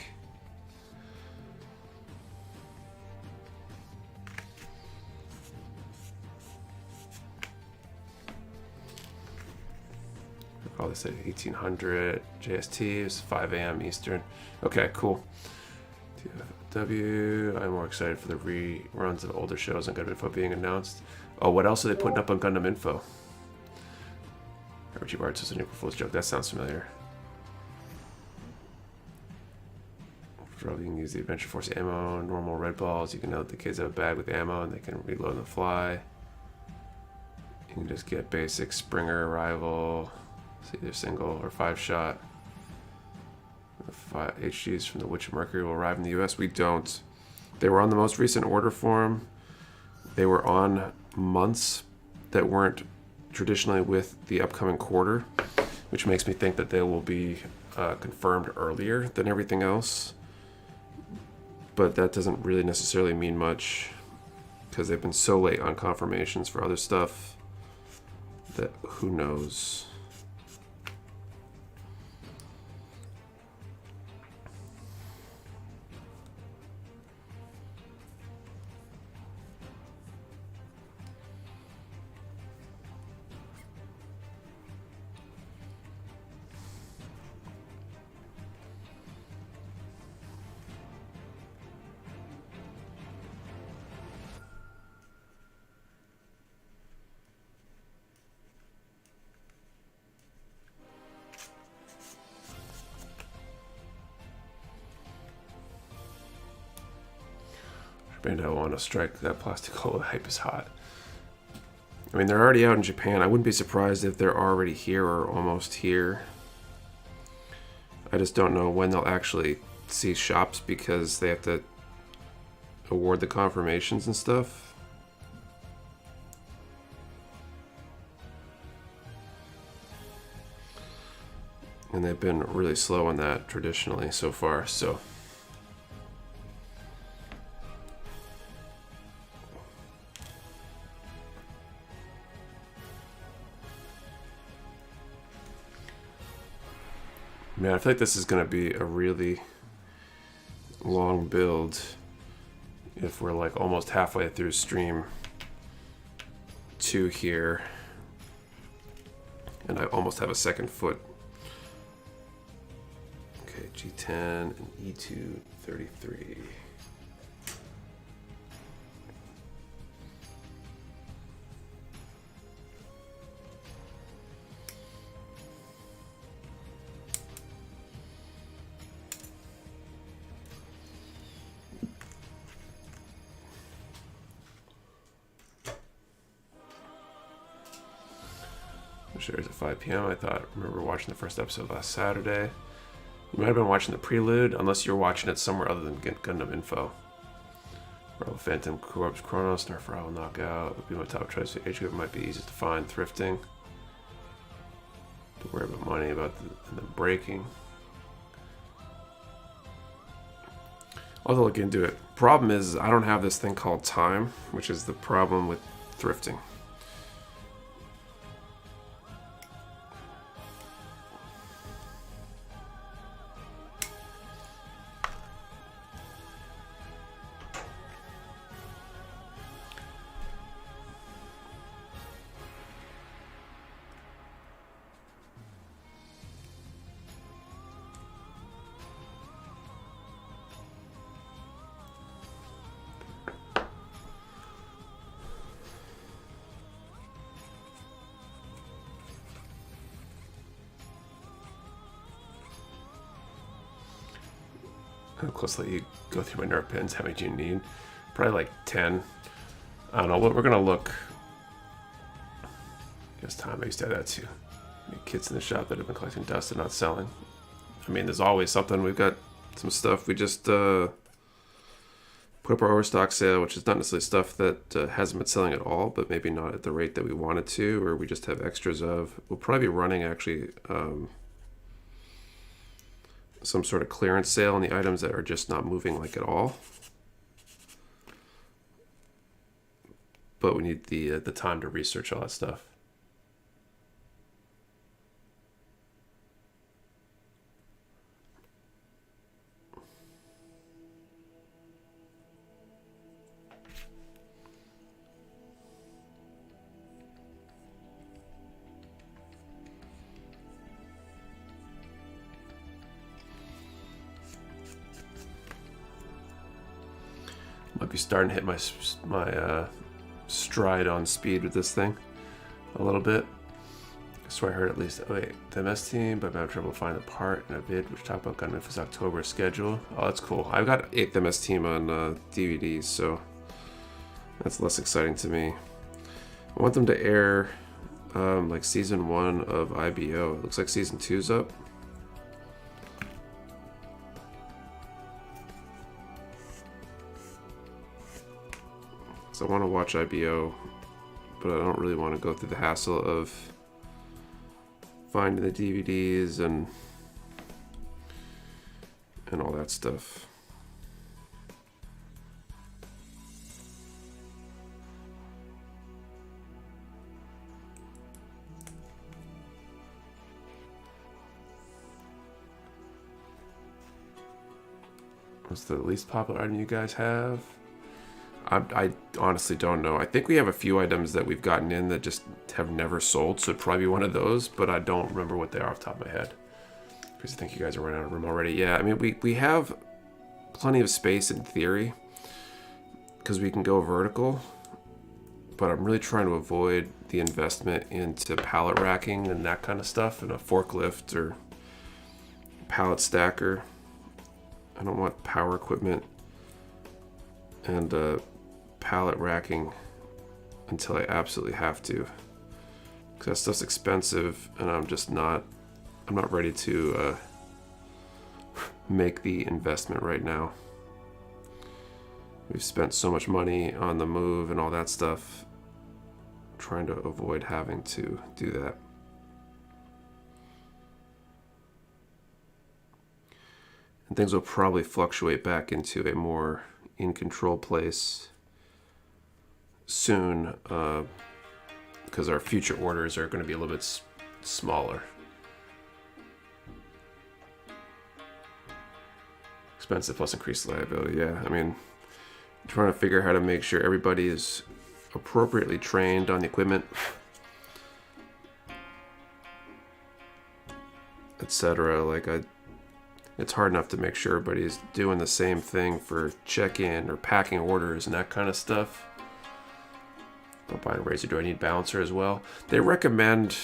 S1: Oh, they said 1800 JST is 5 a.m. Eastern. Okay, cool. TFW. I'm more excited for the reruns of older shows on Gundam Info being announced. Oh, what else are they putting up on Gundam Info? RG Bards is a new performance joke. That sounds familiar. You can use the Adventure Force ammo, normal red balls. You can know that the kids have a bag with ammo and they can reload on the fly. You can just get basic Springer Arrival. It's either single or 5-shot. The 5 HGs from the Witch of Mercury will arrive in the US. We don't. They were on the most recent order form. They were on months that weren't traditionally with the upcoming quarter, which makes me think that they will be confirmed earlier than everything else. But that doesn't really necessarily mean much because they've been so late on confirmations for other stuff that who knows. Maybe I want to strike that plastic hole. The hype is hot. I mean, they're already out in Japan. I wouldn't be surprised if they're already here or almost here. I just don't know when they'll actually see shops because they have to award the confirmations and stuff. And they've been really slow on that traditionally so far, so... Man, I feel like this is going to be a really long build if we're like almost halfway through stream. 2 here. And I almost have a second foot. Okay, G10 and E2 33. Shares at 5 p.m. I remember watching the first episode last Saturday. You might have been watching the prelude, unless you're watching it somewhere other than Gundam Info. Rebel Phantom, Corpse, Chronos, Nerf, Rebel Knockout would be my top choice for age group. Might be easiest to find. Thrifting. Don't worry about money, about the breaking. I'll look into it. Problem is, I don't have this thing called time, which is the problem with thrifting. How closely you go through my Nerf pins? How many do you need? Probably like 10. I don't know. We're going to look. Guess time. I used to have that too. Kids in the shop that have been collecting dust and not selling. I mean, there's always something. We've got some stuff. We just put up our overstock sale, which is not necessarily stuff that hasn't been selling at all, but maybe not at the rate that we wanted to, or we just have extras of. We'll probably be running actually some sort of clearance sale on the items that are just not moving like at all. But we need the time to research all that stuff. Might be starting to hit my stride on speed with this thing a little bit. I swear I heard at least, oh wait, the MS team, but I'm having trouble finding the part in a vid, which talked about Gundam Info's October schedule. Oh, that's cool. I've got 8th MS team on DVDs, so that's less exciting to me. I want them to air like season 1 of IBO. It looks like season 2's up. I want to watch IBO, but I don't really want to go through the hassle of finding the DVDs and all that stuff. What's the least popular item you guys have? I honestly don't know. I think we have a few items that we've gotten in that just have never sold, so it'd probably be one of those, but I don't remember what they are off the top of my head. Because I think you guys are running out of room already. Yeah, I mean, we have plenty of space in theory, because we can go vertical, but I'm really trying to avoid the investment into pallet racking and that kind of stuff, and a forklift or pallet stacker. I don't want power equipment and pallet racking until I absolutely have to, because that stuff's expensive and I'm not ready to make the investment right now. We've spent so much money on the move and all that stuff, trying to avoid having to do that. And things will probably fluctuate back into a more in control place soon, because our future orders are going to be a little bit smaller. Expensive plus increased liability. Yeah, I mean, trying to figure out how to make sure everybody is appropriately trained on the equipment, etc. Like it's hard enough to make sure everybody's doing the same thing for check-in or packing orders and that kind of stuff. Don't buy a razor. Do I need balancer as well? They recommend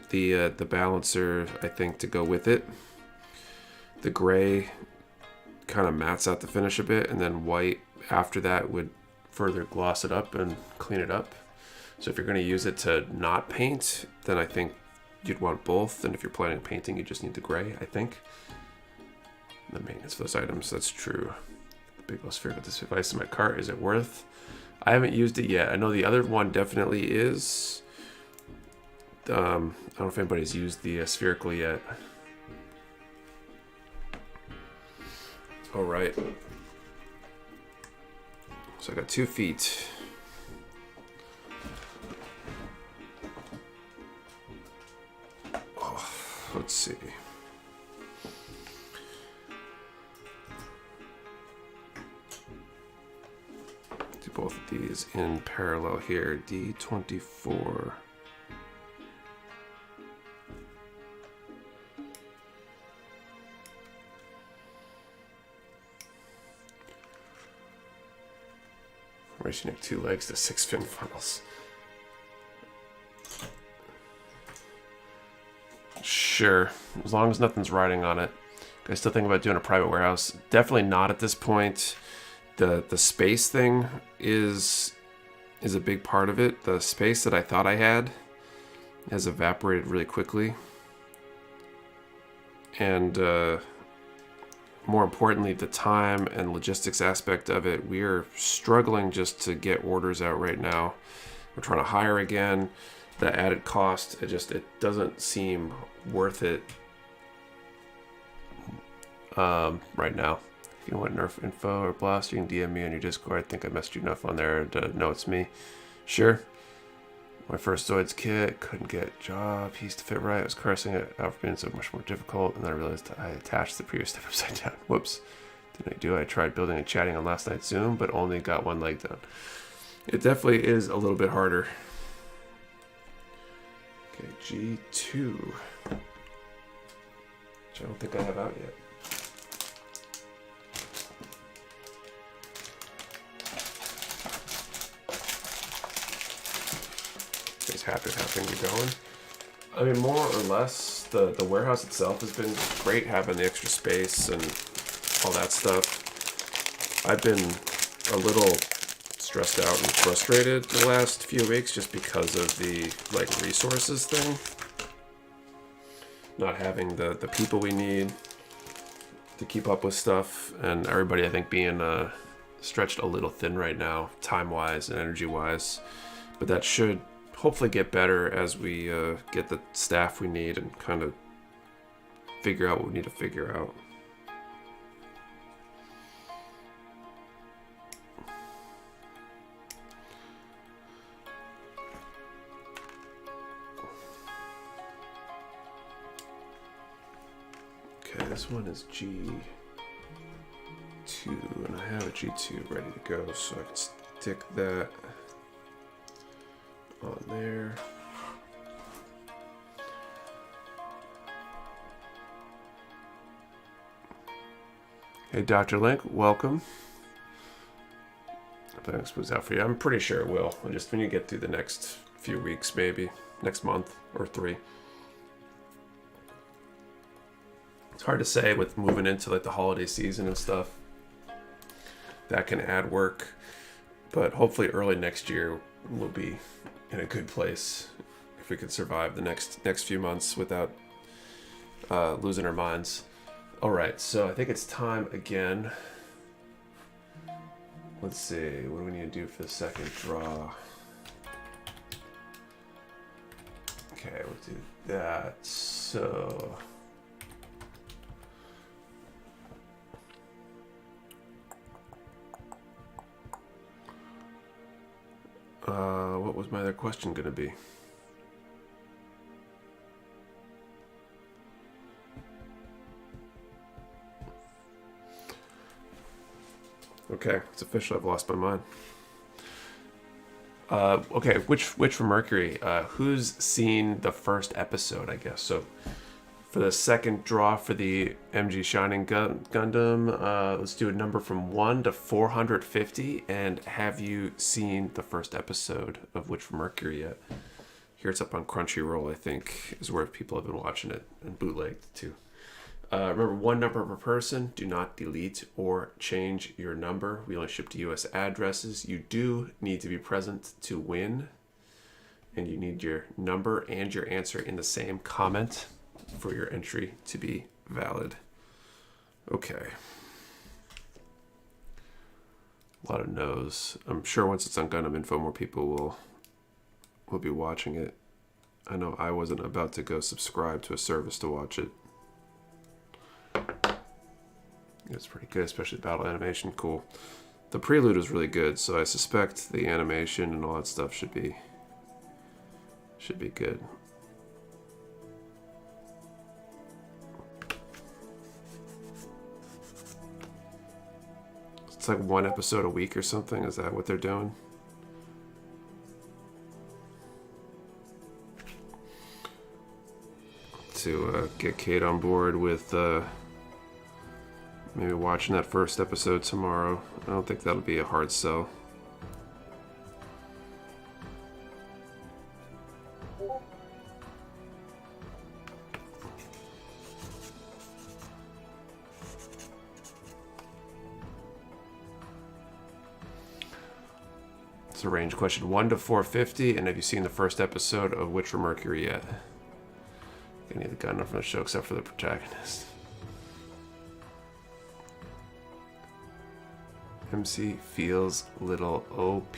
S1: the balancer, I think, to go with it. The gray kind of mats out the finish a bit, and then white after that would further gloss it up and clean it up. So if you're going to use it to not paint, then I think you'd want both. And if you're planning on painting, you just need the gray, I think. The maintenance for those items, that's true. The big loss fear about this device in my cart, is it worth? I haven't used it yet. I know the other one definitely is. I don't know if anybody's used the spherical yet. All right. So I got 2 feet. Oh, let's see. Do both of these in parallel here. D24. Racing 2 legs to 6 fin funnels. Sure, as long as nothing's riding on it. I still think about doing a private warehouse. Definitely not at this point. The space thing is a big part of it. The space that I thought I had has evaporated really quickly. And more importantly, the time and logistics aspect of it, we are struggling just to get orders out right now. We're trying to hire again. The added cost, it doesn't seem worth it right now. If you want Nerf info or blast, you can DM me on your Discord. I think I messaged you enough on there to know it's me. Sure. My first Zoids kit, couldn't get a job, piece to fit right. I was cursing it out for being so much more difficult, and then I realized I attached the previous step upside down. Whoops. Didn't I do it? I tried building and chatting on last night's Zoom, but only got one leg done. It definitely is a little bit harder. Okay, G2. Which I don't think I have out yet. Happy with how things are going. I mean, more or less, the warehouse itself has been great, having the extra space and all that stuff. I've been a little stressed out and frustrated the last few weeks just because of the resources thing. Not having the people we need to keep up with stuff, and everybody I think being stretched a little thin right now, time-wise and energy-wise. But that should hopefully get better as we get the staff we need and kind of figure out what we need to figure out. Okay, this one is G2, and I have a G2 ready to go, so I can stick that on there. Hey, Dr. Link, welcome. If that expo's out for you, I'm pretty sure it will. Just when you get through the next few weeks, maybe next month or 3. It's hard to say with moving into the holiday season and stuff. That can add work, but hopefully early next year we'll be in a good place if we could survive the next few months without losing our minds. All right, so I think it's time again. Let's see, what do we need to do for the second draw? Okay, we'll do that. So what was my other question going to be? Okay, it's official. I've lost my mind. Okay, which for Mercury? Who's seen the first episode? I guess so. For the second draw for the MG Shining Gundam, let's do a number from 1 to 450. And have you seen the first episode of Which for Mercury yet? Here it's up on Crunchyroll, I think, is where people have been watching it, and bootlegged too. Remember, one number per person. Do not delete or change your number. We only ship to U.S. addresses. You do need to be present to win. And you need your number and your answer in the same comment for your entry to be valid. Okay. A lot of no's. I'm sure once it's on Gundam Info, more people will be watching it. I know I wasn't about to go subscribe to a service to watch it. It's pretty good, especially battle animation. Cool. The prelude was really good, so I suspect the animation and all that stuff should be good. It's like one episode a week or something. Is that what they're doing? To get Kate on board with maybe watching that first episode tomorrow. I don't think that'll be a hard sell. It's a range question. 1 to 450, and have you seen the first episode of Which for Mercury yet? Any of the Gundam from the show except for the protagonist. MC feels little OP.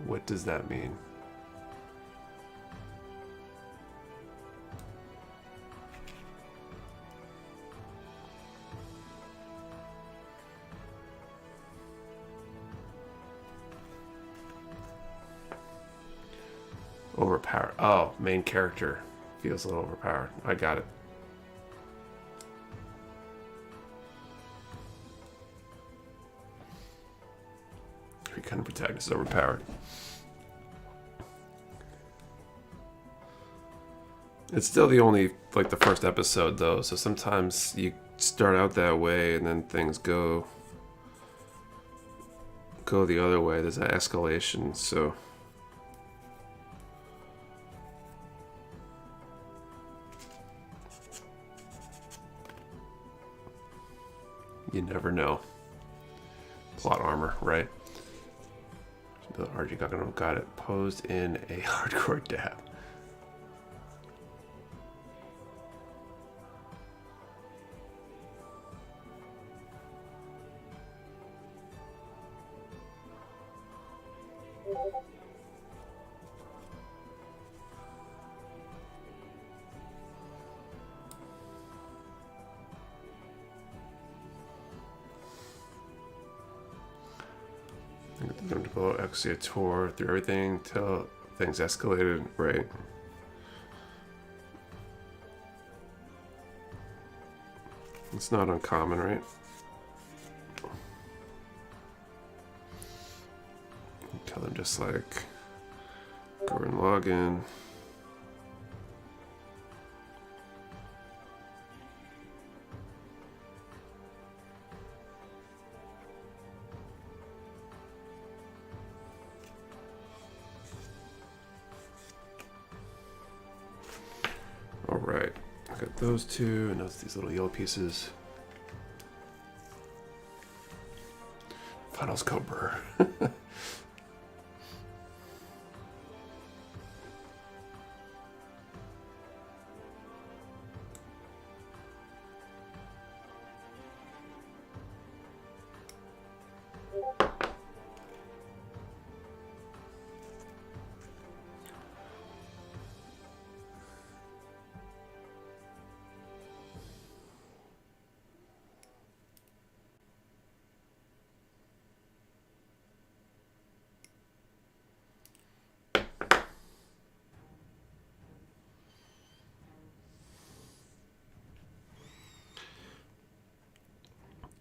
S1: What does that mean? Overpowered. Oh, main character feels a little overpowered. I got it. Every kind of protagonist is overpowered. It's still the only, like, the first episode, though, so sometimes you start out that way and then things go the other way. There's that escalation, so... You never know. Plot armor, right? RG God Gundam, got it. Posed in a hardcore dab. Them to go actually a tour through everything till things escalated, right? It's not uncommon, right? Tell them just like go and log in. Alright, I got those two, and those these little yellow pieces. Finals Cobra.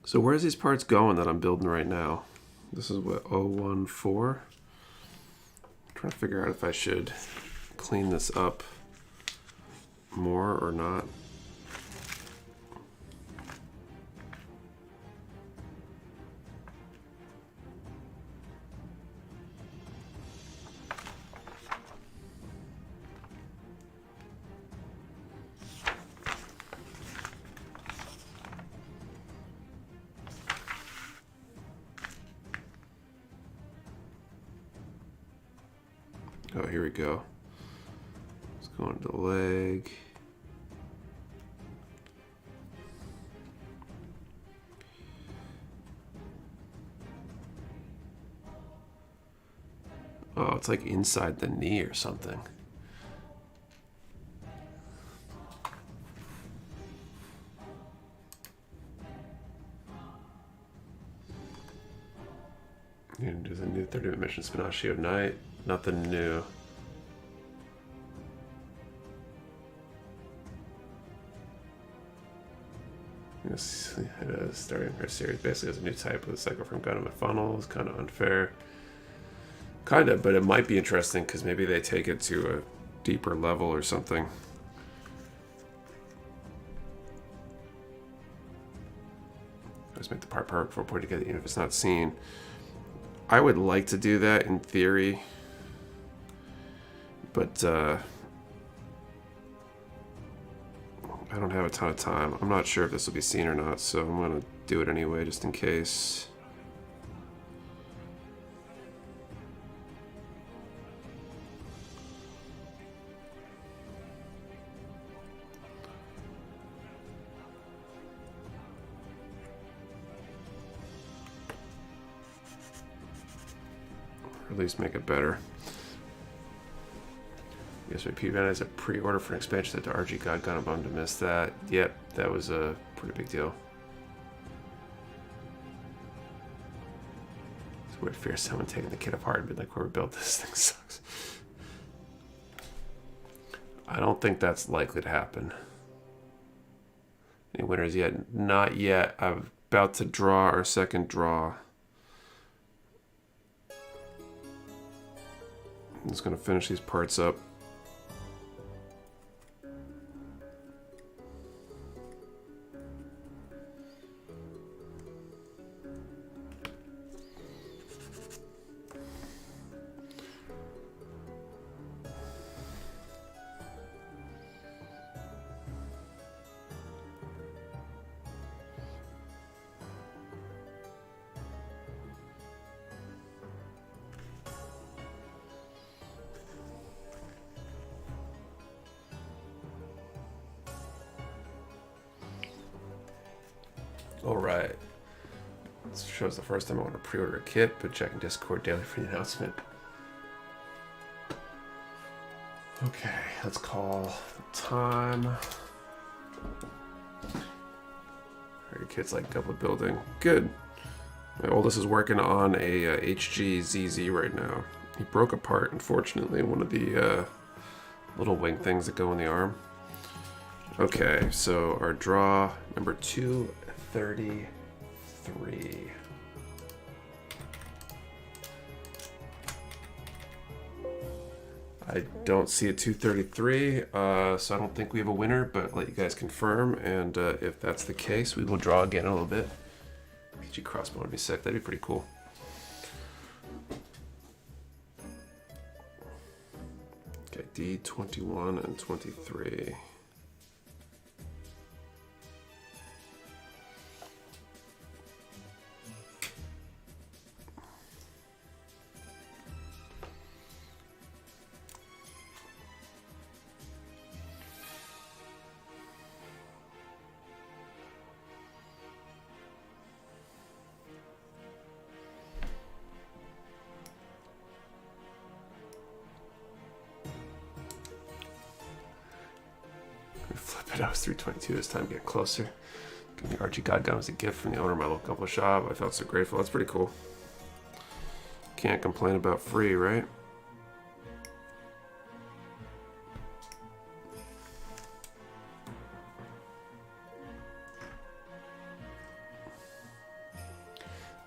S1: So where's these parts going that I'm building right now? This is what, 014? trying to figure out if I should clean this up more or not. Oh, here we go. Let's go into the leg. Oh, it's like inside the knee or something. And there's a new 30-minute mission, Spinaccio Night. Nothing new. Yes, starting her series basically as a new type with a cycle from Gundam and funnels. Kind of unfair. Kind of, but it might be interesting because maybe they take it to a deeper level or something. Let's make the part perfect before putting together, even if it's not seen. I would like to do that in theory, but I don't have a ton of time. I'm not sure if this will be seen or not, so I'm going to do it anyway just in case. Or at least make it better. Yes, repeat event is a pre-order for an expansion to RG God Gundam. Bummed to miss that. Yep, that was a pretty big deal. It's weird fear someone taking the kit apart and be like, whoever built this thing sucks. I don't think that's likely to happen. Any winners yet? Not yet. I'm about to draw our second draw. I'm just going to finish these parts up. Alright. This shows the first time I want to pre-order a kit, but checking Discord daily for the announcement. Okay, let's call time. Alright, kit's like double building. Good. My oldest is working on a HG ZZ right now. He broke apart, unfortunately, one of the little wing things that go in the arm. Okay, so our draw number 233. I don't see a 233, so I don't think we have a winner, but I'll let you guys confirm, and if that's the case, we will draw again in a little bit. PG Crossbow would be sick, that'd be pretty cool. Okay, D21 and 23. Flip it, I was 322 this time, get closer. Give me RG God Gundam as a gift from the owner of my local Gundam shop. I felt so grateful. That's pretty cool. Can't complain about free, right?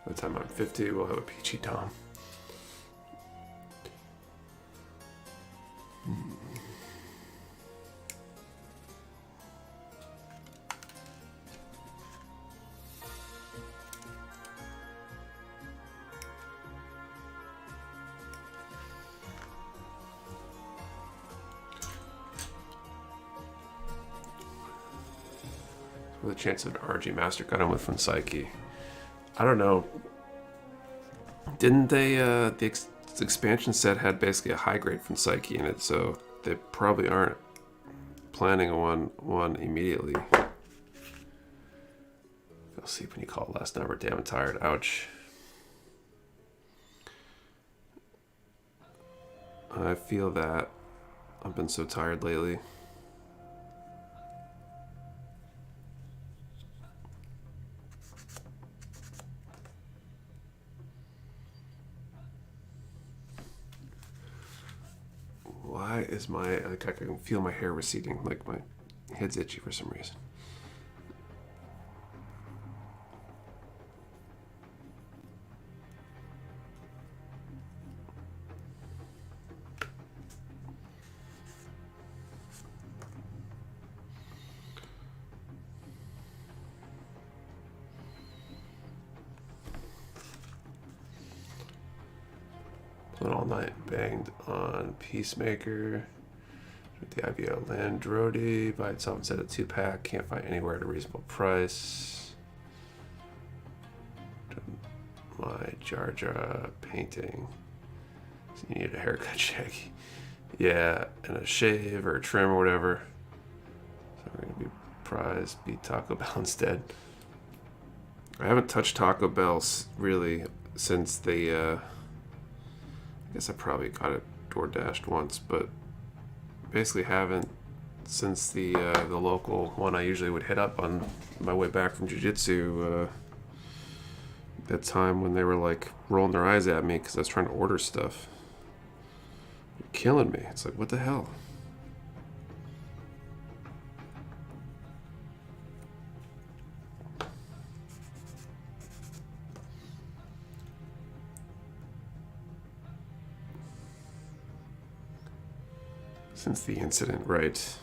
S1: By the time I'm 50, we'll have a peachy Tom. the chance of an RG Master Gundam with Funsaiki? I don't know. Didn't they, the expansion set had basically a high grade Funsaiki in it, so they probably aren't planning on one immediately. I'll sleep when you call last number. Damn, I'm tired. Ouch. I feel that. I've been so tired lately. Why is I can feel my hair receding, like my head's itchy for some reason. All night, banged on Peacemaker with the IBO Landrodi by itself instead of 2-pack. Can't find anywhere at a reasonable price. My Jar Jar painting. So you need a haircut check. Yeah, and a shave or a trim or whatever. So we're gonna be prize, beat Taco Bell instead. I haven't touched Taco Bell really since the I guess I probably got it door-dashed once, but basically haven't since the local one I usually would hit up on my way back from jiu-jitsu. That time when they were like rolling their eyes at me because I was trying to order stuff. You're killing me. It's like, what the hell? Since the incident, right?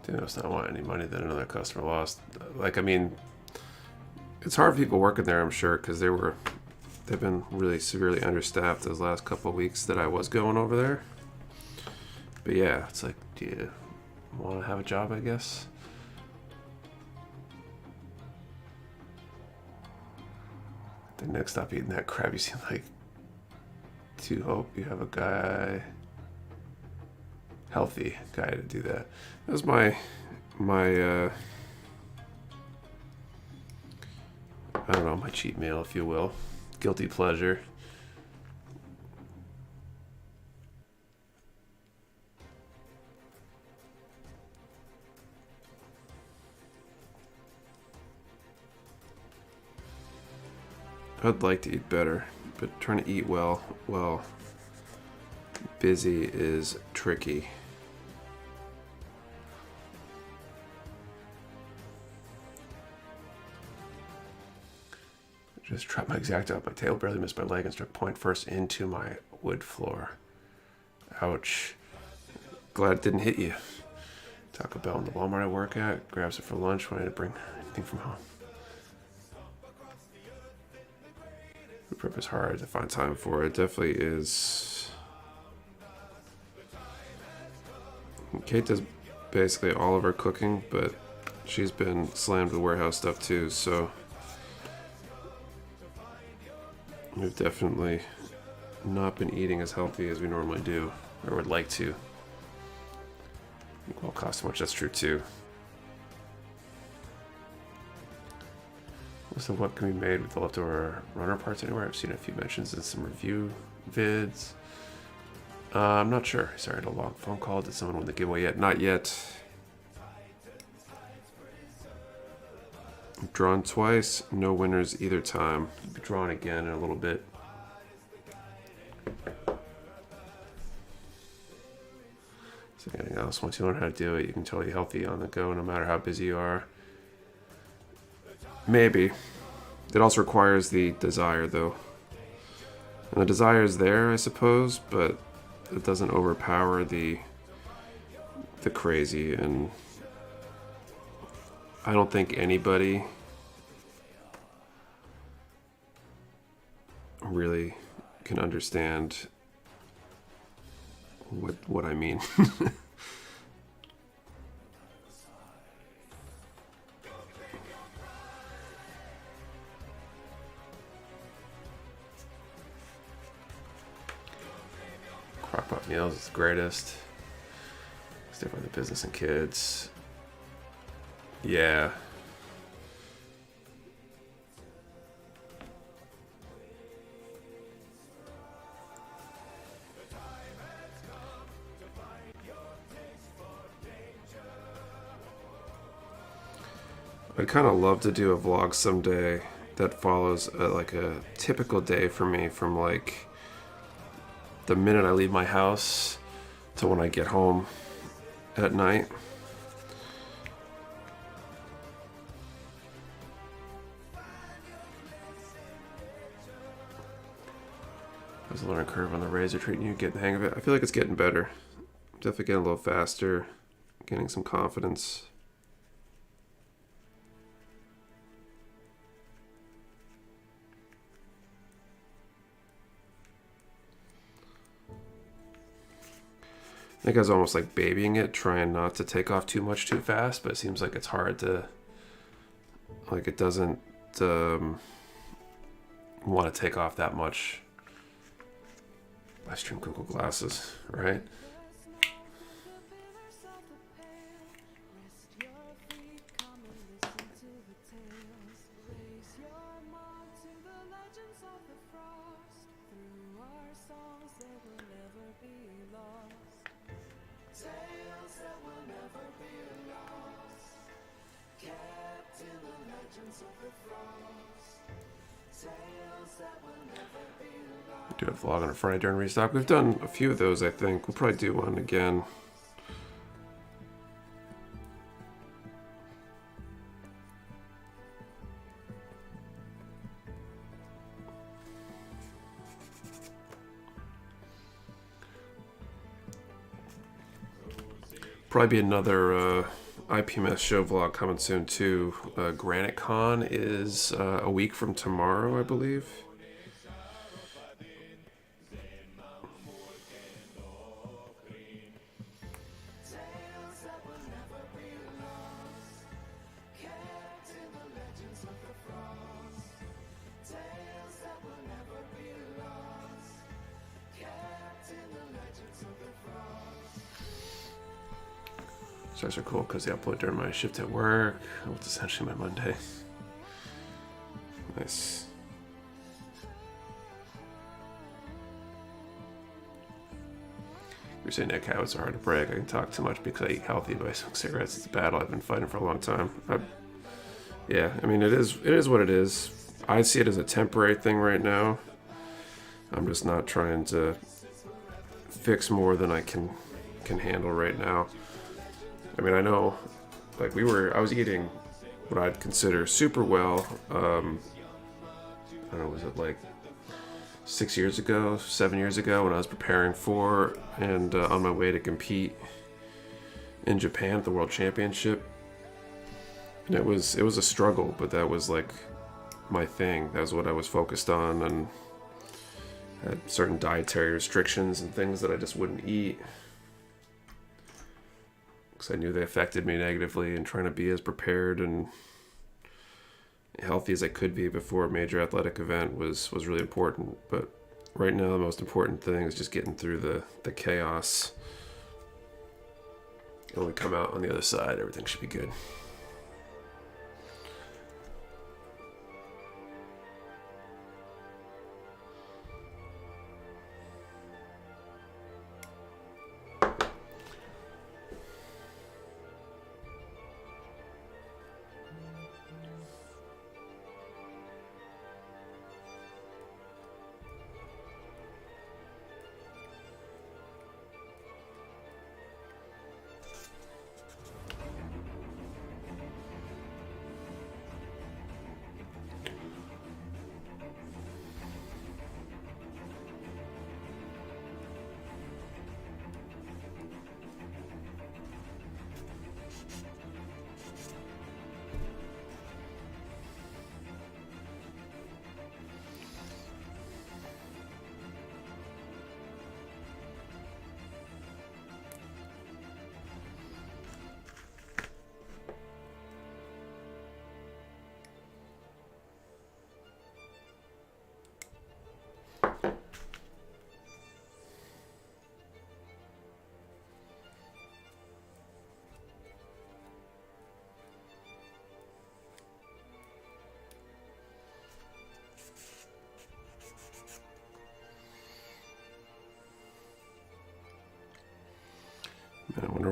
S1: Dude, I was not wanting any money that another customer lost. Like, I mean, it's hard for people working there, I'm sure, because they've been really severely understaffed those last couple of weeks that I was going over there. But yeah, it's like, do you want to have a job, I guess? Then next stop eating that crap, you seem like to hope you have a guy, healthy guy to do that. That was my I don't know, my cheat meal, if you will. Guilty pleasure. I'd like to eat better, but trying to eat well, busy is tricky. Just dropped my exact out. My tail barely missed my leg and struck point first into my wood floor. Ouch. Glad it didn't hit you. Taco Bell in the Walmart I work at. Grabs it for lunch when I didn't bring anything from home. Food prep is hard to find time for. It definitely is. Kate does basically all of her cooking, but she's been slammed with warehouse stuff too, so we've definitely not been eating as healthy as we normally do, or would like to. Well, cost so much, that's true too. So what can be made with the leftover runner parts anywhere? I've seen a few mentions in some review vids. I'm not sure. Sorry, I had a long phone call. Did someone win the giveaway yet? Not yet. Drawn twice, no winners either time. Be drawn again in a little bit. So anything else? Once you learn how to do it, you can totally healthy on the go, no matter how busy you are. Maybe. It also requires the desire, though. And the desire is there, I suppose, but it doesn't overpower the crazy. And I don't think anybody really can understand what I mean. Crockpot meals is the greatest. It's definitely the business and kids. Yeah. I'd kind of love to do a vlog someday that follows like a typical day for me, from like the minute I leave my house to when I get home at night. How's the learning curve on the razor treating you? Getting the hang of it? I feel like it's getting better. Definitely getting a little faster, getting some confidence. I think I was almost like babying it, trying not to take off too much too fast, but it seems like it's hard to, like it doesn't want to take off that much. Live stream Google Glasses, right? Do a vlog on a Friday during restock. We've done a few of those, I think. We'll probably do one again. Probably be another IPMS show vlog coming soon too. Granite Con is a week from tomorrow, I believe. Those are cool because they upload during my shift at work. It's essentially my Monday. Nice. You're saying that cows are hard to break. I can talk too much because I eat healthy, but I smoke cigarettes. It's a battle I've been fighting for a long time. Yeah, I mean, it is what it is. I see it as a temporary thing right now. I'm just not trying to fix more than I can handle right now. I mean, I know, like I was eating what I'd consider super well. I don't know, was it like 7 years ago when I was preparing for and on my way to compete in Japan at the World Championship. And it was a struggle, but that was like my thing. That was what I was focused on, and had certain dietary restrictions and things that I just wouldn't eat. I knew they affected me negatively, and trying to be as prepared and healthy as I could be before a major athletic event was really important. But right now the most important thing is just getting through the chaos. And when we come out on the other side, everything should be good.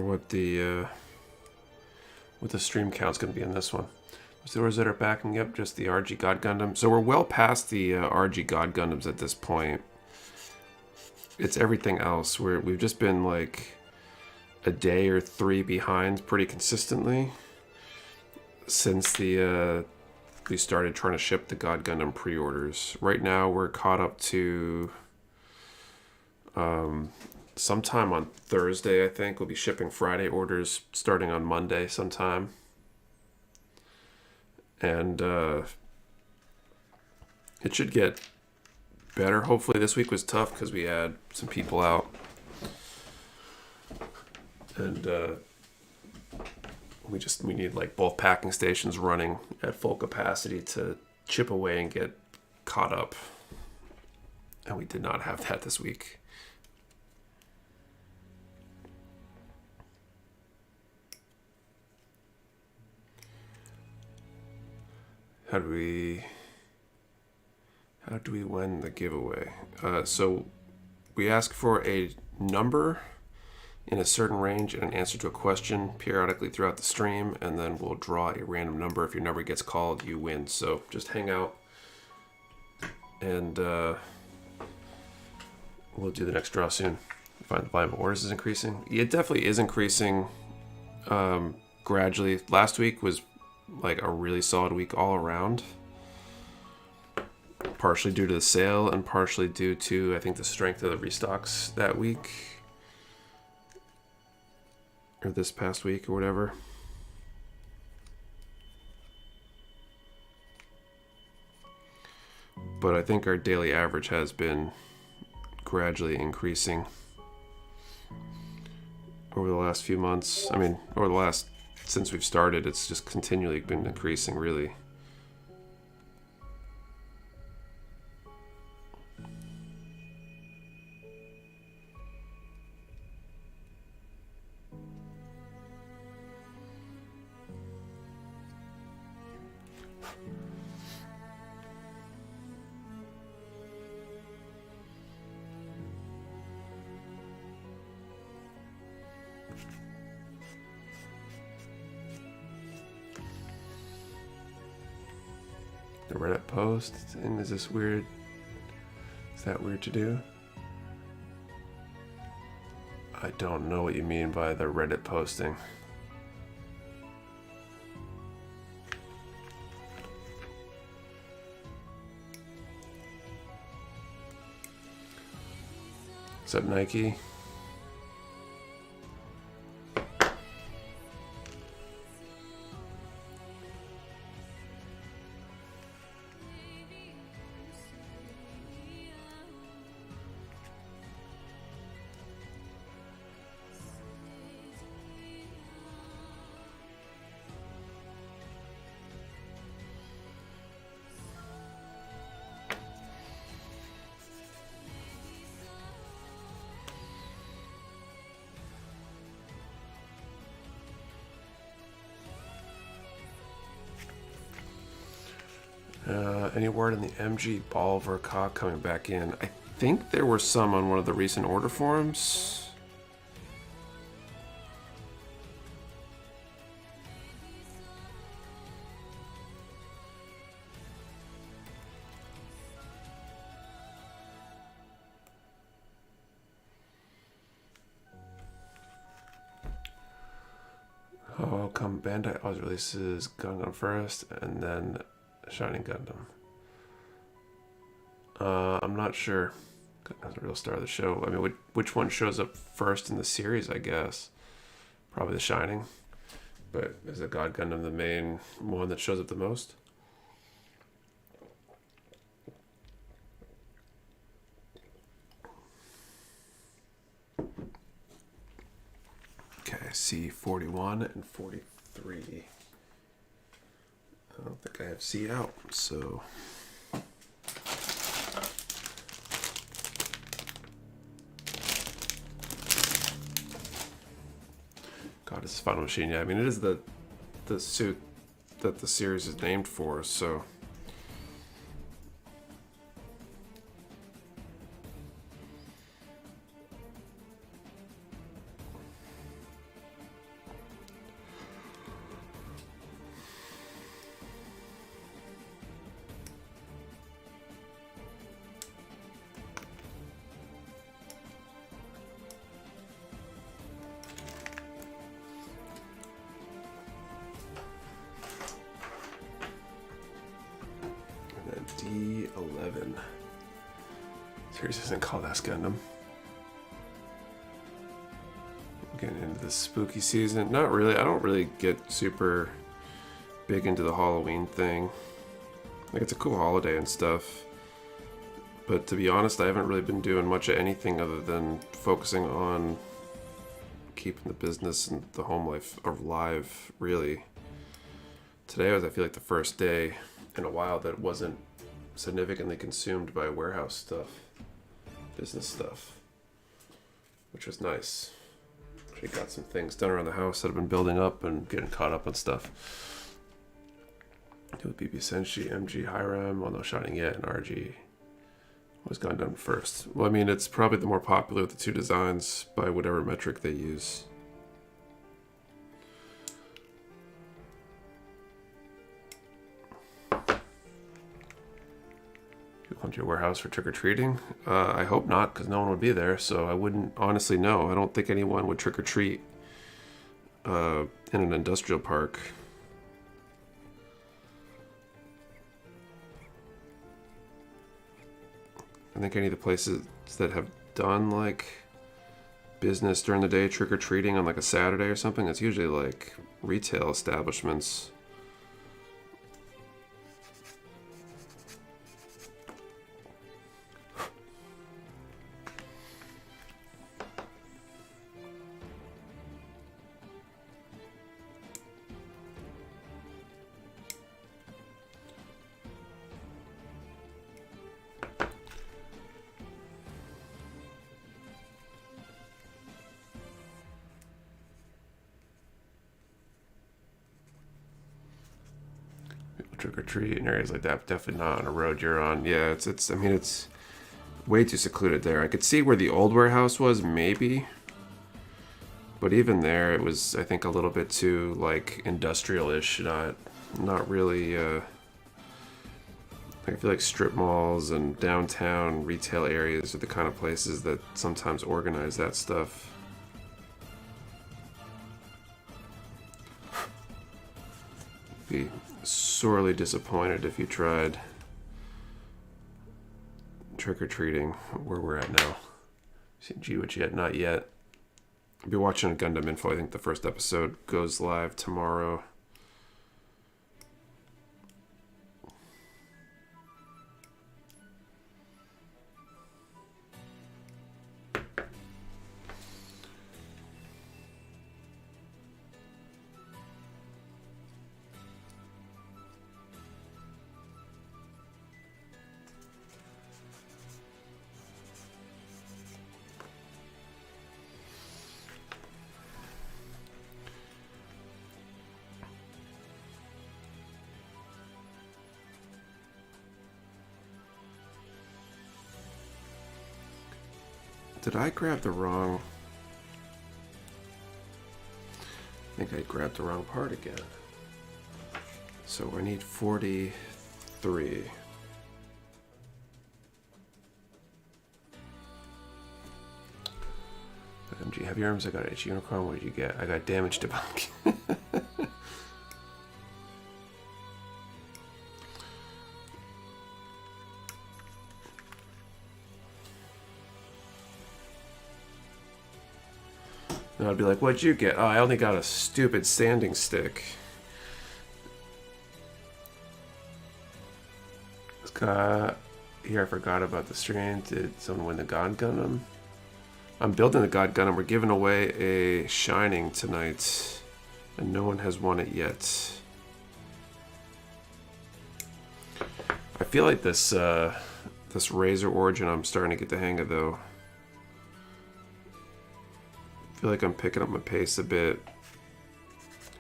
S1: what the stream count's going to be in this one. Most orders that are backing up just the RG God Gundam. So we're well past the RG God Gundams at this point. It's everything else. We've just been like a day or 3 behind pretty consistently since we started trying to ship the God Gundam pre-orders. Right now we're caught up to sometime on Thursday, I think. We'll be shipping Friday orders starting on Monday sometime. And it should get better. Hopefully this week was tough because we had some people out. And we need like both packing stations running at full capacity to chip away and get caught up. And we did not have that this week. How do we win the giveaway? So we ask for a number in a certain range and an answer to a question periodically throughout the stream, and then we'll draw a random number. If your number gets called, you win. So just hang out, and we'll do the next draw soon. Find the volume of orders is increasing. It definitely is increasing gradually. Last week was like a really solid week all around, partially due to the sale and partially due to, I think, the strength of the restocks that week or this past week or whatever. But I think our daily average has been gradually increasing over the last few months. I mean, over the last, since we've started, it's just continually been increasing, really. The Reddit post, and is this weird? Is that weird to do? I don't know what you mean by the Reddit posting. What's up, Nike? Any word on the MG Bolivar cock coming back in? I think there were some on one of the recent order forums. Oh, come Bandai always releases Gundam first and then Shining Gundam. I'm not sure. That's the real star of the show. I mean, which one shows up first in the series, I guess? Probably the Shining. But is the God Gundam the main one that shows up the most? Okay, I see 41 and 43. I don't think I have C out, so... God, it's a Final Machine. Yeah, I mean, it is the suit that the series is named for, so... 11. Series isn't called S Gundam. Getting into the spooky season. Not really. I don't really get super big into the Halloween thing. Like, it's a cool holiday and stuff. But to be honest, I haven't really been doing much of anything other than focusing on keeping the business and the home life alive, really. Today was, I feel like, the first day in a while that wasn't significantly consumed by warehouse stuff, business stuff, which was nice. Actually got some things done around the house that have been building up and getting caught up on stuff. Do BB Senshi, MG Hiram, well, no Shining yet, and RG was Gundam first. Well, I mean, it's probably the more popular of the two designs by whatever metric they use. You come to your warehouse for trick-or-treating? I hope not, because no one would be there, so I wouldn't honestly know. I don't think anyone would trick-or-treat in an industrial park. I think any of the places that have done like business during the day, trick-or-treating on like a Saturday or something, it's usually like retail establishments. Trick-or-treat in areas like that, definitely not on a road you're on. Yeah, I mean, it's way too secluded there. I could see where the old warehouse was, maybe, but even there, it was, I think, a little bit too like industrial-ish. Not really. I feel like strip malls and downtown retail areas are the kind of places that sometimes organize that stuff. Be sorely disappointed if you tried trick-or-treating where we're at now. Seen G-Witch yet? Not yet. I'll be watching Gundam Info. I think the first episode goes live tomorrow. Did I grab the wrong... I think I grabbed the wrong part again. So I need 43. MG Heavy Arms, I got H Unicorn. What did you get? I got Damage Debunk. And I'd be like, what'd you get? Oh, I only got a stupid sanding stick. Here, I forgot about the stream. Did someone win the God Gundam? I'm building the God Gundam. We're giving away a Shining tonight, and no one has won it yet. I feel like this Razor Origin I'm starting to get the hang of, though. I feel like I'm picking up my pace a bit,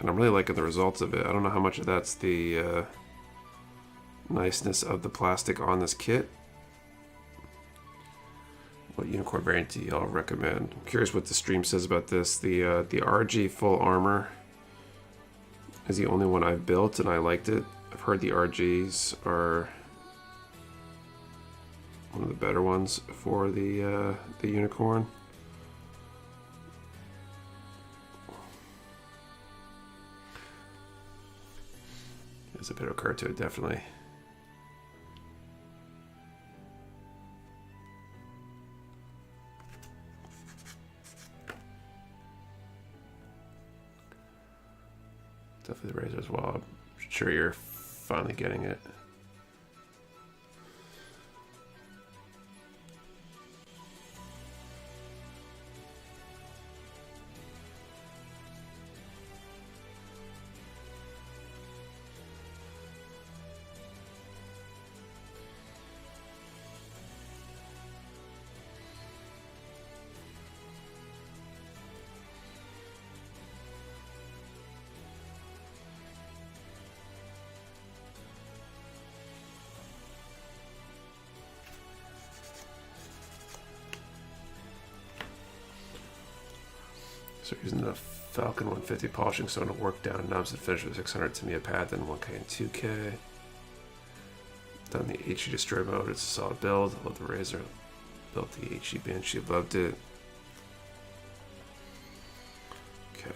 S1: and I'm really liking the results of it. I don't know how much of that's the niceness of the plastic on this kit. What unicorn variant do y'all recommend? I'm curious what the stream says about this. The RG full armor is the only one I've built, and I liked it. I've heard the RGs are one of the better ones for the unicorn. There's a bit of curve to it, definitely. Definitely the razor as well. I'm sure you're finally getting it. So using the Falcon 150 polishing stone to work down nubs and finish with 600 to me a pad, then 1K and 2K. Done the HE destroy mode, it's a solid build. I love the razor. Built the HE Banshee, loved it. Okay.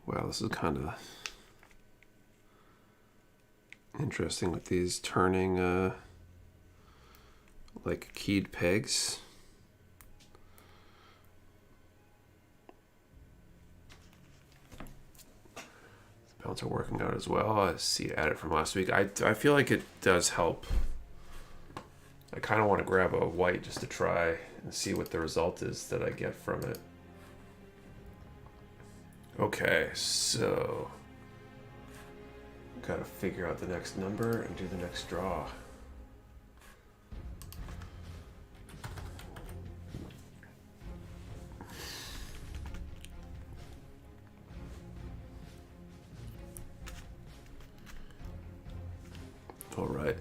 S1: Wow, this is kind of interesting with these turning like keyed pegs. The belts are working out as well. I see it added from last week. I feel like it does help. I kind of want to grab a white just to try and see what the result is that I get from it. Okay, so gotta figure out the next number and do the next draw. All right.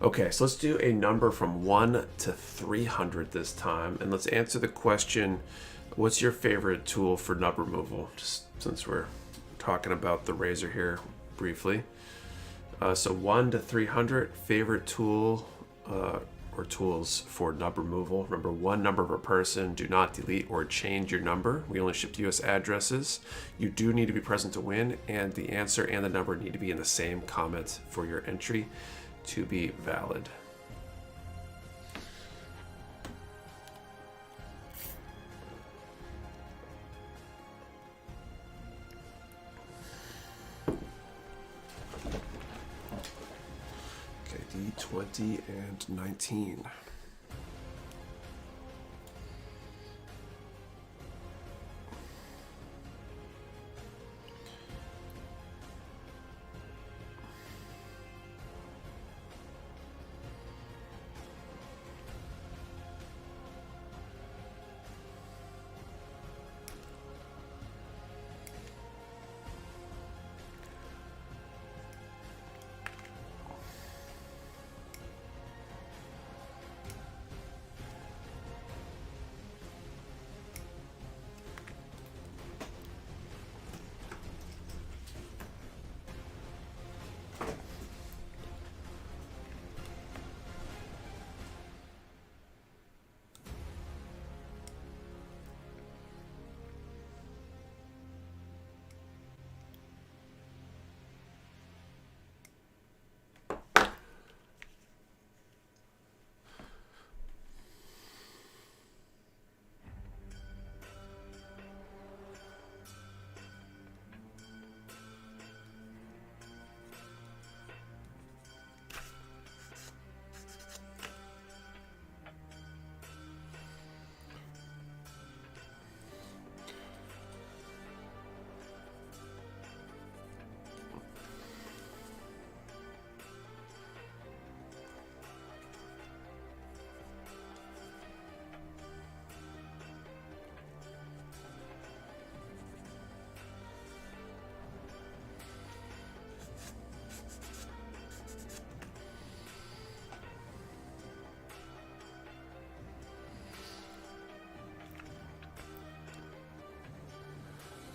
S1: Okay, so let's do a number from 1 to 300 this time, and let's answer the question, what's your favorite tool for nub removal? Just since we're talking about the razor here briefly. So 1 to 300, favorite tool or tools for nub removal. Remember, one number per person. Do not delete or change your number. We only ship to US addresses. You do need to be present to win, and the answer and the number need to be in the same comment for your entry to be valid. D20 and 19.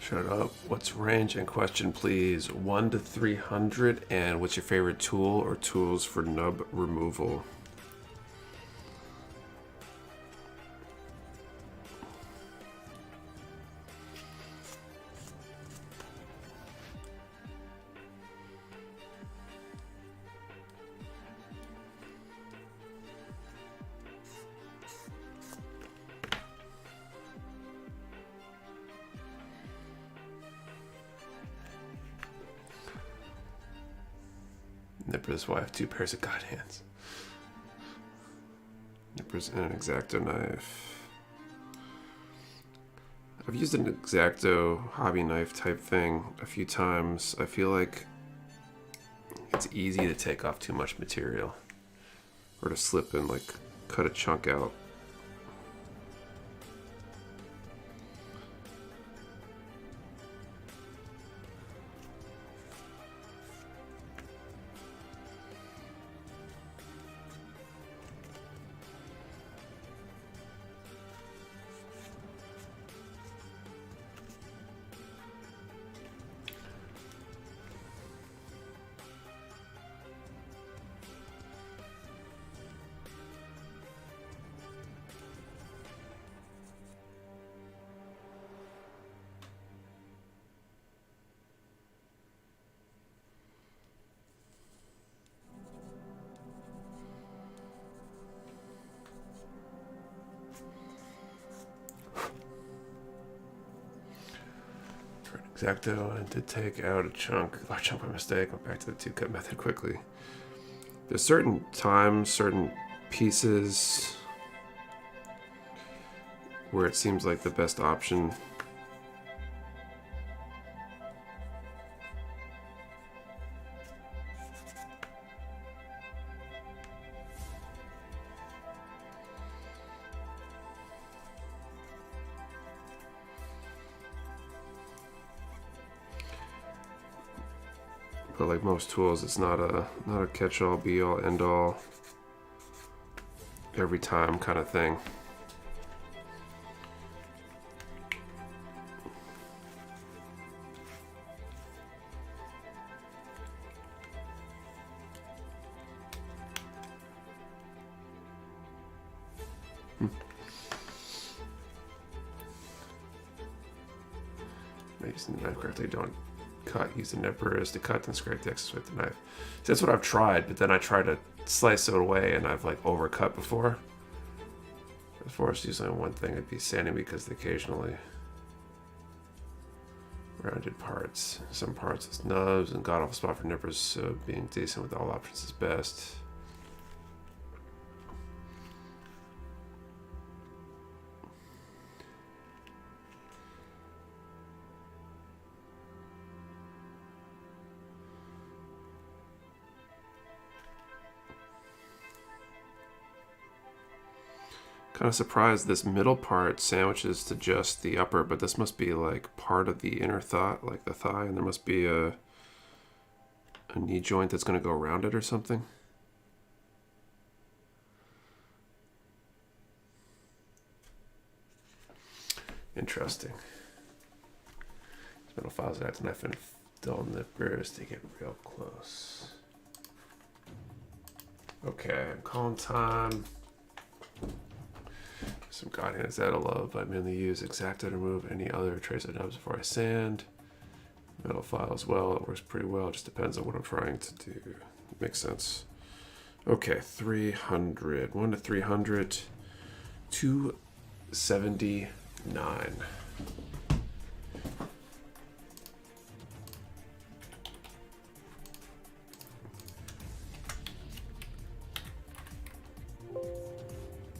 S1: Shut up. What's range and question, please? 1 to 300, and what's your favorite tool or tools for nub removal? Nippers, why I have 2 pairs of God hands. Nippers and an X-Acto knife. I've used an X-Acto hobby knife type thing a few times. I feel like it's easy to take off too much material. Or to slip and like cut a chunk out. X-Acto, and did take out a large chunk by mistake. Went back to the 2-cut method quickly. There's certain times, certain pieces where it seems like the best option. But like most tools, it's not a catch-all, be-all, end-all, every time kind of thing. Using the knife correctly, don't cut. Use the nippers to cut, then scrape the excess with the knife. So that's what I've tried, but then I try to slice it away, and I've like overcut before. Before it's usually one thing, it'd be sanding because occasionally rounded parts. Some parts with nubs and god awful spot for nippers, so being decent with all options is best. Kind of surprised this middle part sandwiches to just the upper, but this must be like part of the inner thigh, like the thigh, and there must be a knee joint that's going to go around it or something. Interesting. These metal files act knife and dull nippers to get real close. Okay, I'm calling time. Some God hands that I love. I mainly use X-Acto to remove any other trace of nubs before I sand. Metal file as well. It works pretty well. It just depends on what I'm trying to do. Makes sense. Okay, 300. 1 to 300. 279.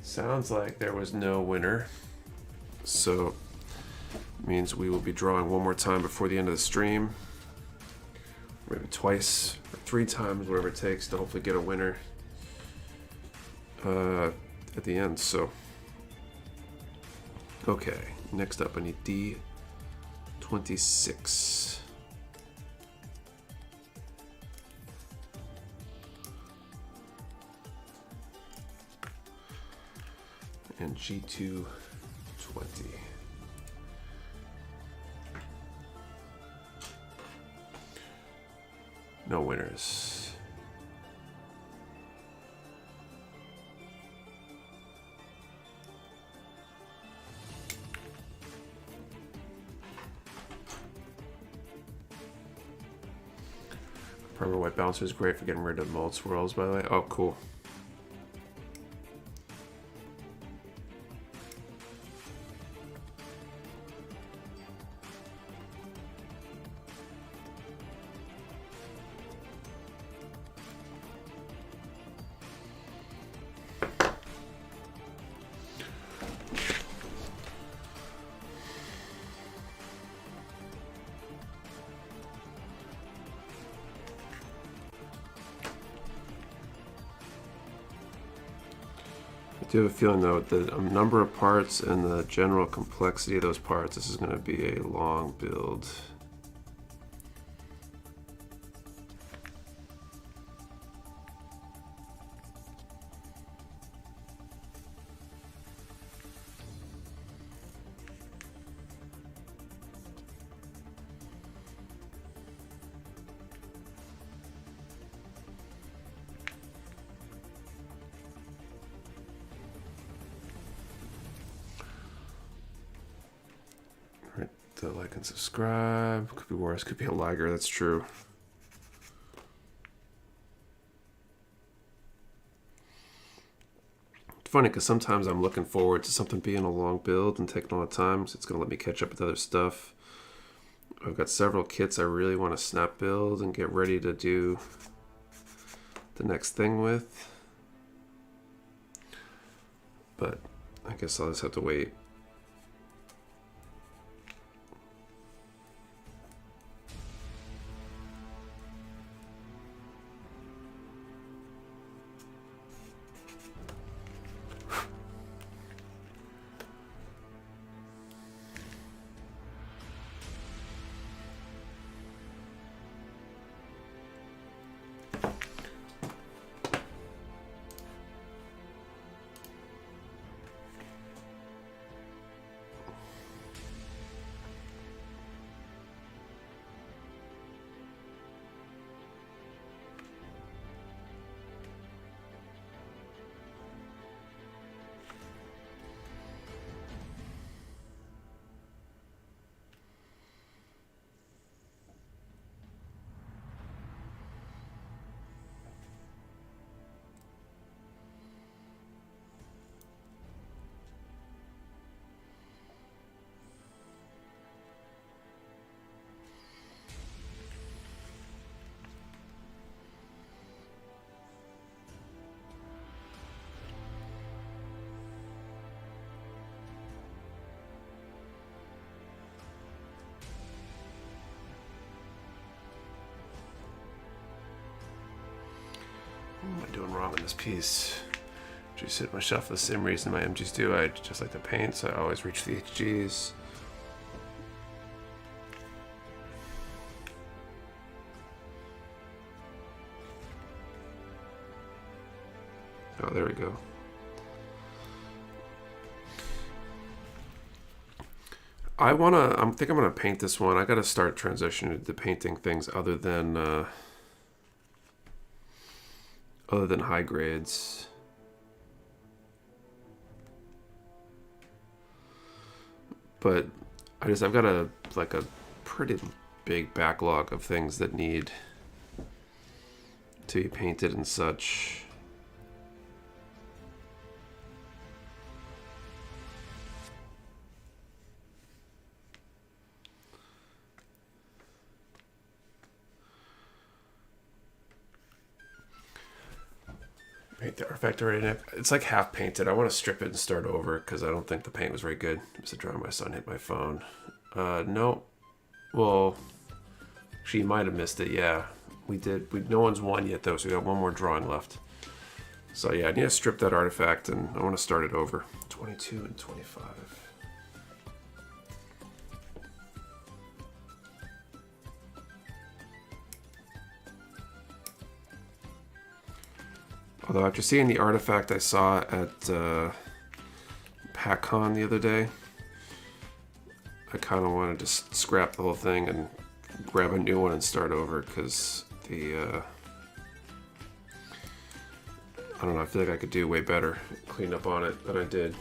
S1: Sounds like there was no winner, so it means we will be drawing one more time before the end of the stream, maybe twice or 3 times, whatever it takes to hopefully get a winner at the end. So okay, next up I need D26. And G220. No winners. Perma white bouncer is great for getting rid of mold swirls, by the way. Oh, cool. do have a feeling though that the number of parts and the general complexity of those parts, this is going to be a long build. Like and subscribe. Could be worse. Could be a lagger. That's true. It's funny because sometimes I'm looking forward to something being a long build and taking a lot of time. So it's going to let me catch up with other stuff. I've got several kits I really want to snap build and get ready to do the next thing with. But I guess I'll just have to wait. What am I doing wrong in this piece? Just hit my shelf for the same reason my MGs do. I just like to paint, so I always reach for the HGs. Oh, there we go. I think I'm gonna paint this one. I gotta start transitioning to painting things other than high grades. But I've got a pretty big backlog of things that need to be painted and such. Paint the artifact already. It's like half painted. I want to strip it and start over because I don't think the paint was very good. It's a drawing my son hit my phone. No. Well, she might have missed it. Yeah, we did. No one's won yet though, so we got one more drawing left. So yeah, I need to strip that artifact and I want to start it over. 22 and 25. Although after seeing the artifact I saw at PackCon the other day, I kind of wanted to scrap the whole thing and grab a new one and start over because the I don't know, I feel like I could do way better clean up on it than I did.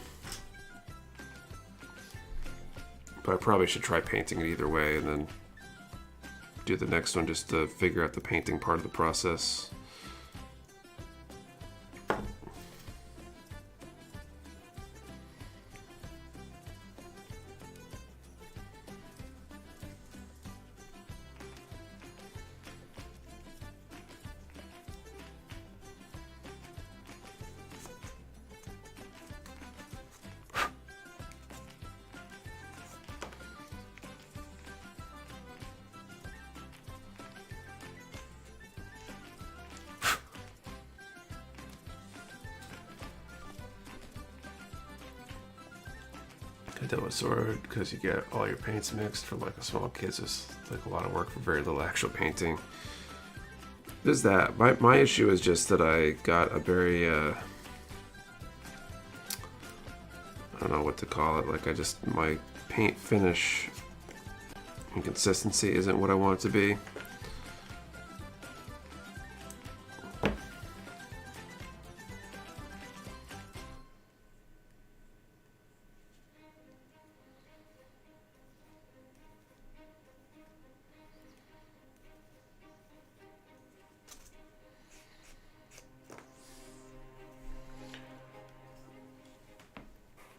S1: But I probably should try painting it either way and then do the next one just to figure out the painting part of the process. I do a sword because you get all your paints mixed. For like a small kid, it's just like a lot of work for very little actual painting. There's that. My issue is just that I got a very I don't know what to call it. Like my paint finish and consistency isn't what I want it to be.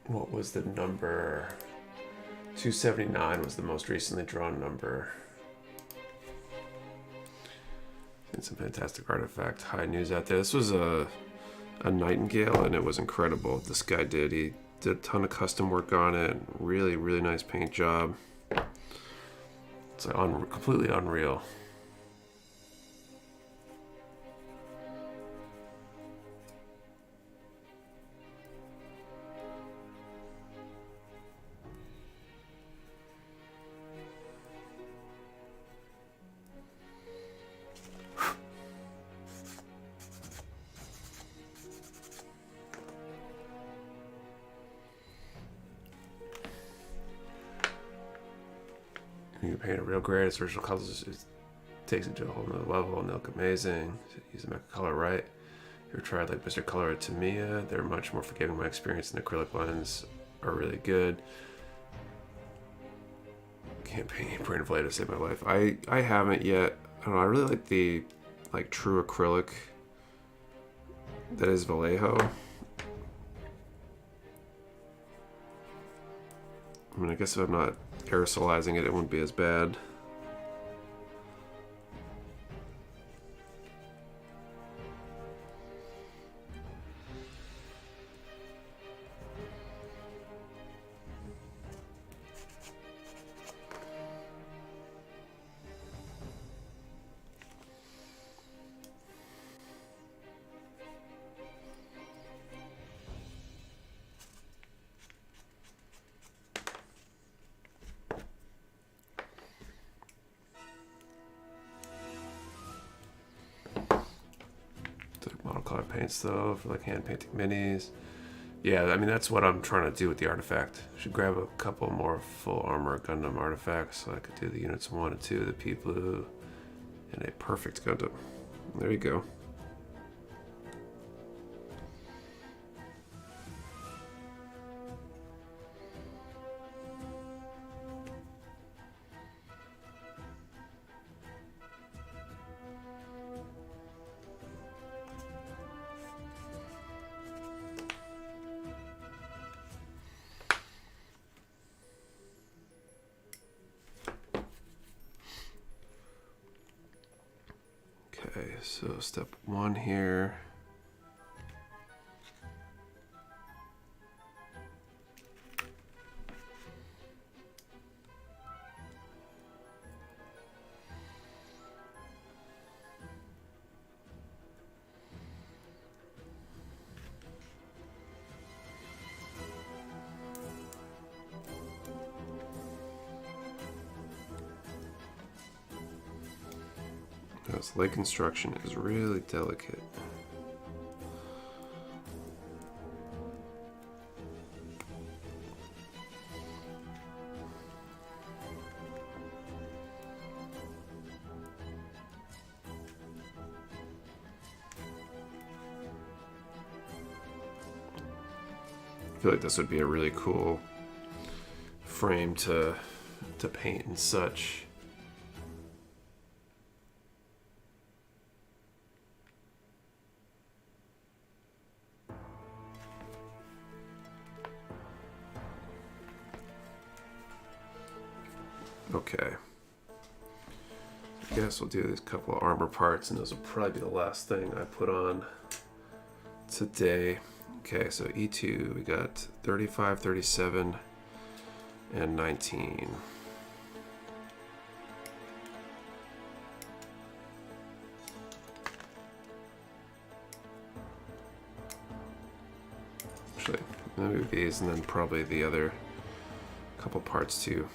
S1: What was the number? 279 was the most recently drawn number. And some fantastic artifact. High news out there. This was a Nightingale, and it was incredible. This guy did. He did a ton of custom work on it. Really, really nice paint job. It's like completely unreal. You can paint it real great. Its original colors, it takes it to a whole nother level, and they look amazing. Use the Mecha Color right. You ever tried like Mr. Color at Tamiya? They're much more forgiving. My experience in acrylic lens are really good. Can't paint print flame to save my life. I haven't yet. I don't know. I really like the true acrylic that is Vallejo. I mean, I guess if I'm not aerosolizing it, it wouldn't be as bad. Color paints though for like hand painting minis. Yeah, I mean that's what I'm trying to do with the artifact. Should grab a couple more full armor Gundam artifacts so I could do the units 1 and 2, the P Blue, and a perfect Gundam. There you go. Okay, so step 1 here. This leg construction is really delicate. I feel like this would be a really cool frame to paint and such. Okay. I guess we'll do these couple of armor parts, and those will probably be the last thing I put on today. Okay, so E2, we got 35, 37, and 19. Actually, maybe these, and then probably the other couple parts too.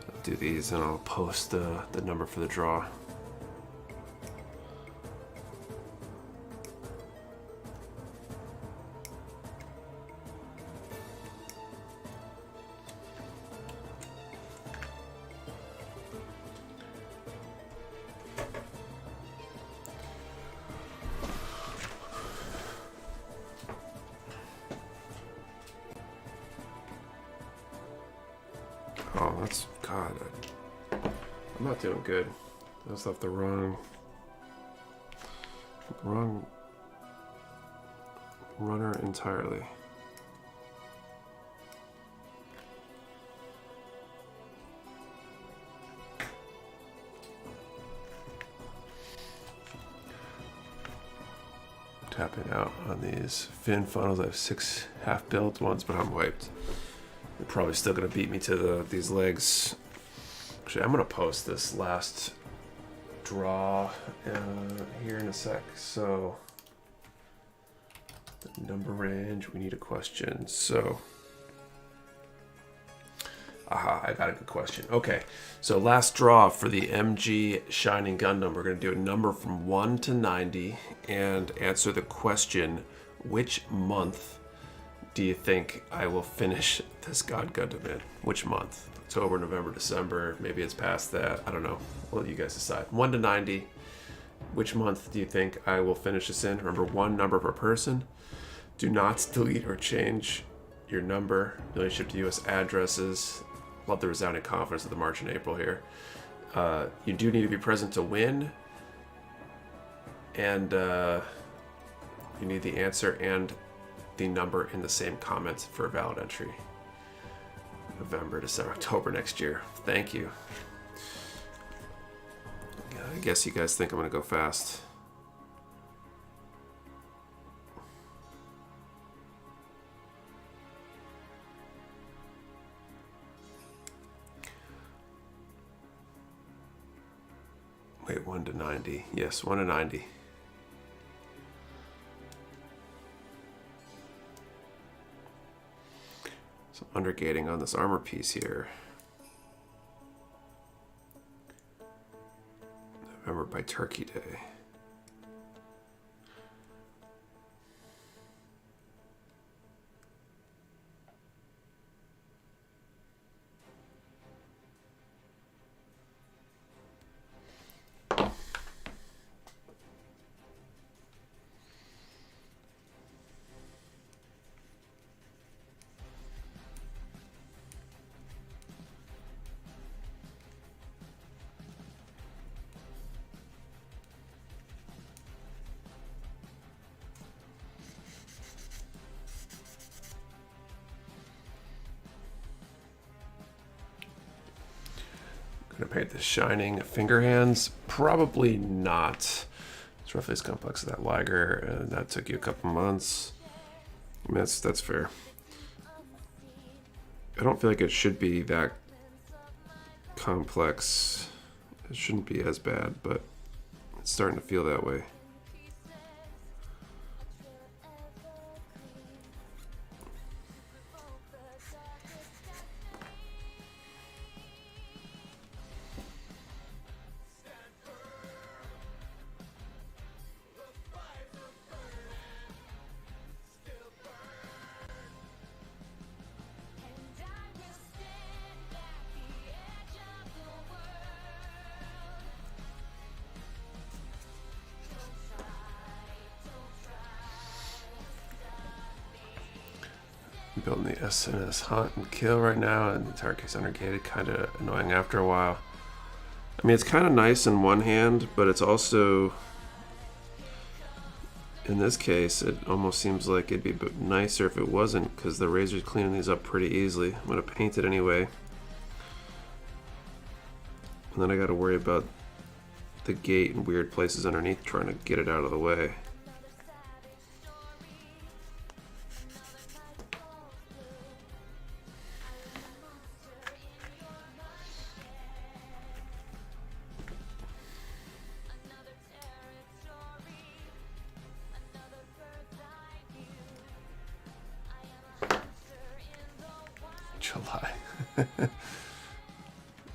S1: I'll do these and I'll post the number for the draw. Oh, that's God. I'm not doing good. I just left the wrong runner entirely. Tapping out on these fin funnels. I have 6 half-built ones, but I'm wiped. They're probably still gonna beat me to these legs. Actually, I'm gonna post this last draw here in a sec. So, the number range, we need a question. So, aha, I got a good question. Okay, so last draw for the MG Shining Gundam. We're gonna do a number from 1 to 90 and answer the question, which month do you think I will finish this God Gundam in? Which month? October, November, December, maybe it's past that. I don't know. We'll let you guys decide. 1 to 90. Which month do you think I will finish this in? Remember, 1 number per person. Do not delete or change your number. Relationship to U.S. addresses. Love the resounding confidence of the March and April here. You do need to be present to win. And you need the answer and the number in the same comments for a valid entry. November, December, October next year. Thank you. I guess you guys think I'm gonna go fast. Wait, 1 to 90. Yes, 1 to 90. Undergating on this armor piece here. November by Turkey Day. Gonna paint the shining finger hands? Probably not. It's roughly as complex as that Liger, and that took you a couple months. I mean, that's fair. I don't feel like it should be that complex. It shouldn't be as bad, but it's starting to feel that way. I'm building the SNS hunt and kill right now, and the Tarkey's undergated, kind of annoying after a while. I mean, it's kind of nice in one hand, but it's also, in this case, it almost seems like it'd be nicer if it wasn't, because the Razor's cleaning these up pretty easily. I'm going to paint it anyway. And then I got to worry about the gate and weird places underneath trying to get it out of the way.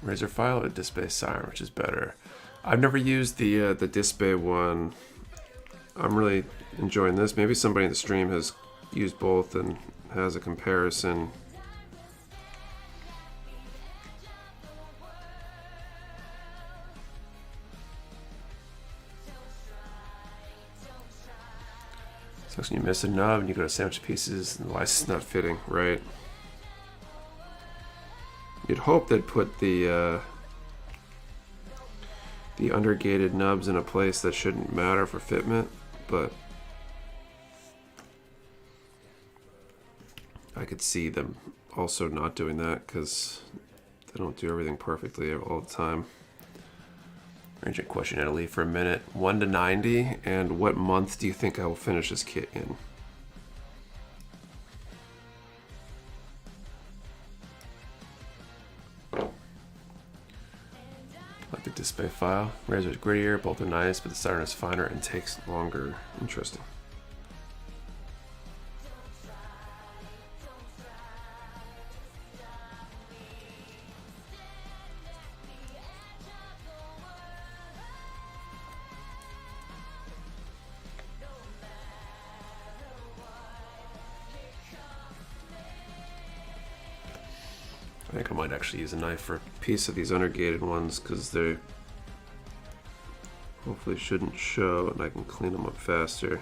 S1: Razor file or disc-based siren, which is better? I've never used the disc-based one. I'm really enjoying this. Maybe somebody in the stream has used both and has a comparison. So when you miss a nub and you go to sandwich pieces and the license is not fitting, right? You'd hope they'd put the undergated nubs in a place that shouldn't matter for fitment, but I could see them also not doing that because they don't do everything perfectly all the time. Ranging question, Italy, for a minute. 1 to 90, and what month do you think I will finish this kit in? Like the display file. Razor is grittier, both are nice, but the siren is finer and takes longer. Interesting. I think I might actually use a knife for a piece of these undergated ones because they hopefully shouldn't show and I can clean them up faster.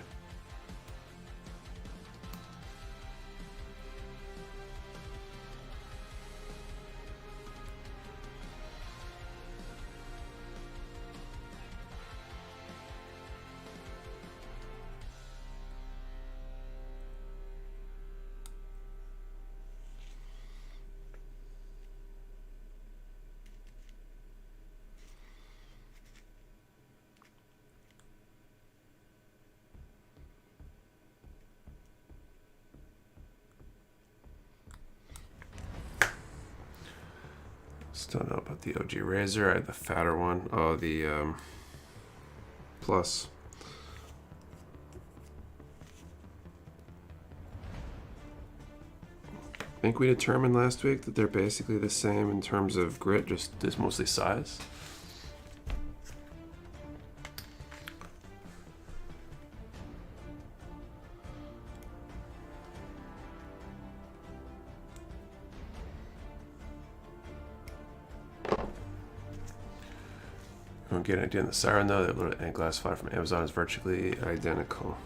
S1: Still don't know about the OG Razor. I had the fatter one. Oh, the Plus. I think we determined last week that they're basically the same in terms of grit, just it's mostly size. Don't get an idea on the siren though. That little glass file from Amazon is virtually identical.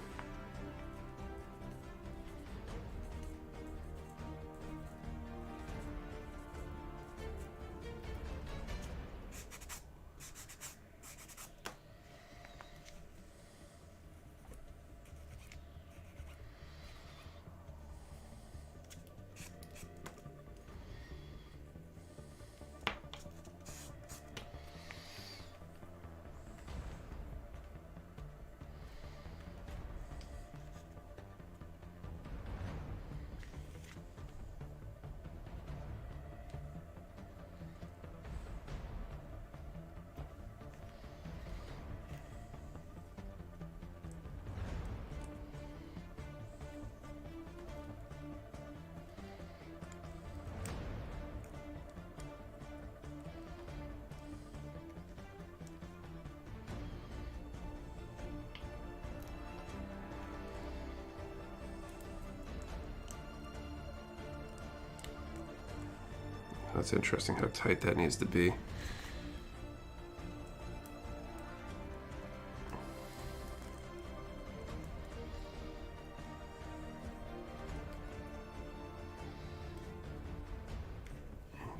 S1: That's interesting how tight that needs to be.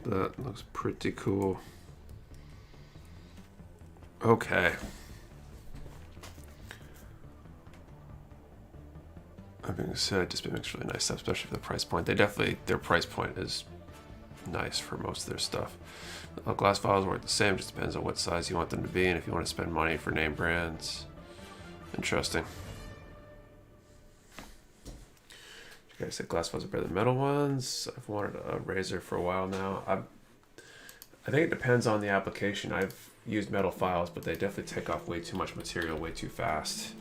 S1: That looks pretty cool. Okay. That being said, Display makes really nice stuff, especially for the price point. They definitely, their price point is nice for most of their stuff. Glass files work the same, just depends on what size you want them to be and if you want to spend money for name brands. Interesting. You guys said glass files are better than metal ones. I've wanted a razor for a while now. I think it depends on the application. I've used metal files, but they definitely take off way too much material way too fast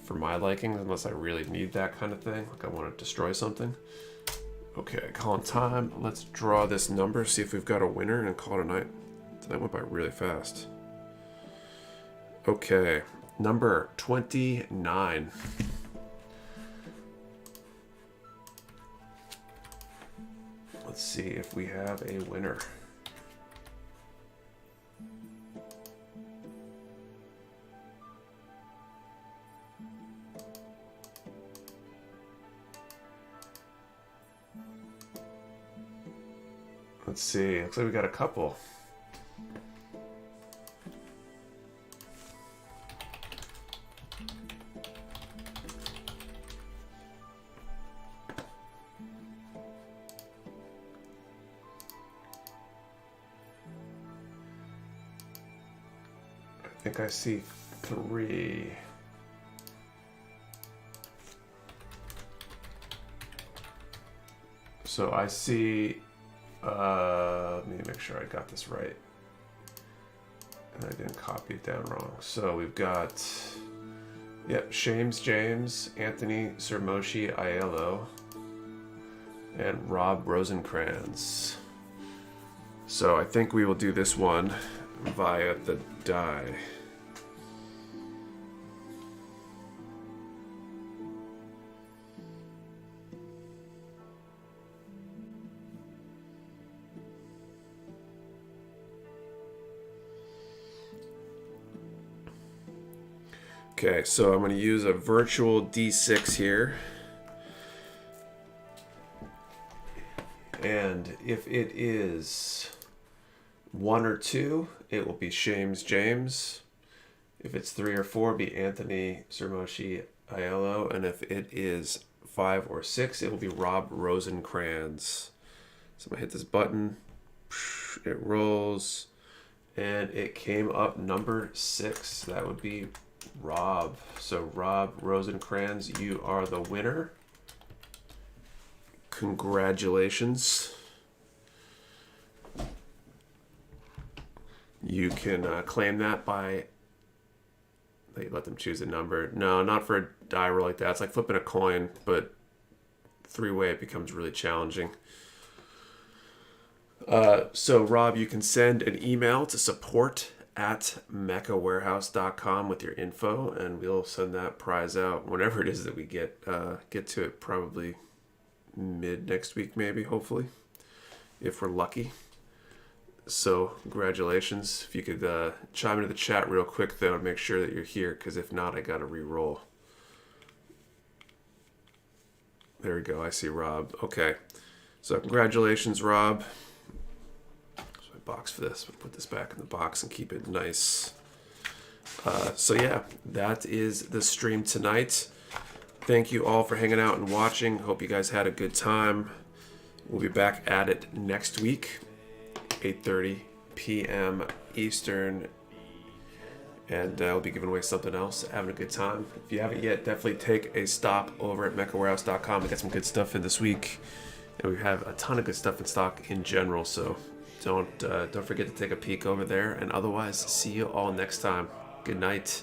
S1: for my liking, unless I really need that kind of thing, like I want to destroy something. Okay, calling time. Let's draw this number, see if we've got a winner, and call it a night. That went by really fast. Okay, number 29. Let's see if we have a winner. Let's see, looks like we got a couple. I think I see 3. So I see, let me make sure I got this right. And I didn't copy it down wrong. So we've got, yep, Shames James, Anthony Sermoshi Aiello, and Rob Rosencrans. So I think we will do this one via the die. Okay, so I'm going to use a virtual D6 here. And if it is 1 or 2, it will be Shames James. If it's 3 or 4, it'll be Anthony Sermoshi Aiello. And if it is 5 or 6, it will be Rob Rosencrans. So I'm going to hit this button. It rolls. And it came up number 6. That would be Rob. So Rob Rosencrans, you are the winner. Congratulations. You can claim that by, let them choose a number. No, not for a die roll like that. It's like flipping a coin, but 3-way it becomes really challenging. So Rob, you can send an email to support@mechawarehouse.com with your info, and we'll send that prize out whenever it is that we get to it, probably mid next week, maybe, hopefully, if we're lucky. So congratulations. If you could chime into the chat real quick, though, and make sure that you're here, because if not, I gotta re-roll. There we go. I see Rob. Okay. So congratulations, Rob. There's my box for this. I'll put this back in the box and keep it nice. So yeah, that is the stream tonight. Thank you all for hanging out and watching. Hope you guys had a good time. We'll be back at it next week, 8:30 p.m. Eastern. And we'll be giving away something else, having a good time. If you haven't yet, definitely take a stop over at mechawarehouse.com. We got some good stuff in this week. And we have a ton of good stuff in stock in general. So don't forget to take a peek over there. And otherwise, see you all next time. Good night.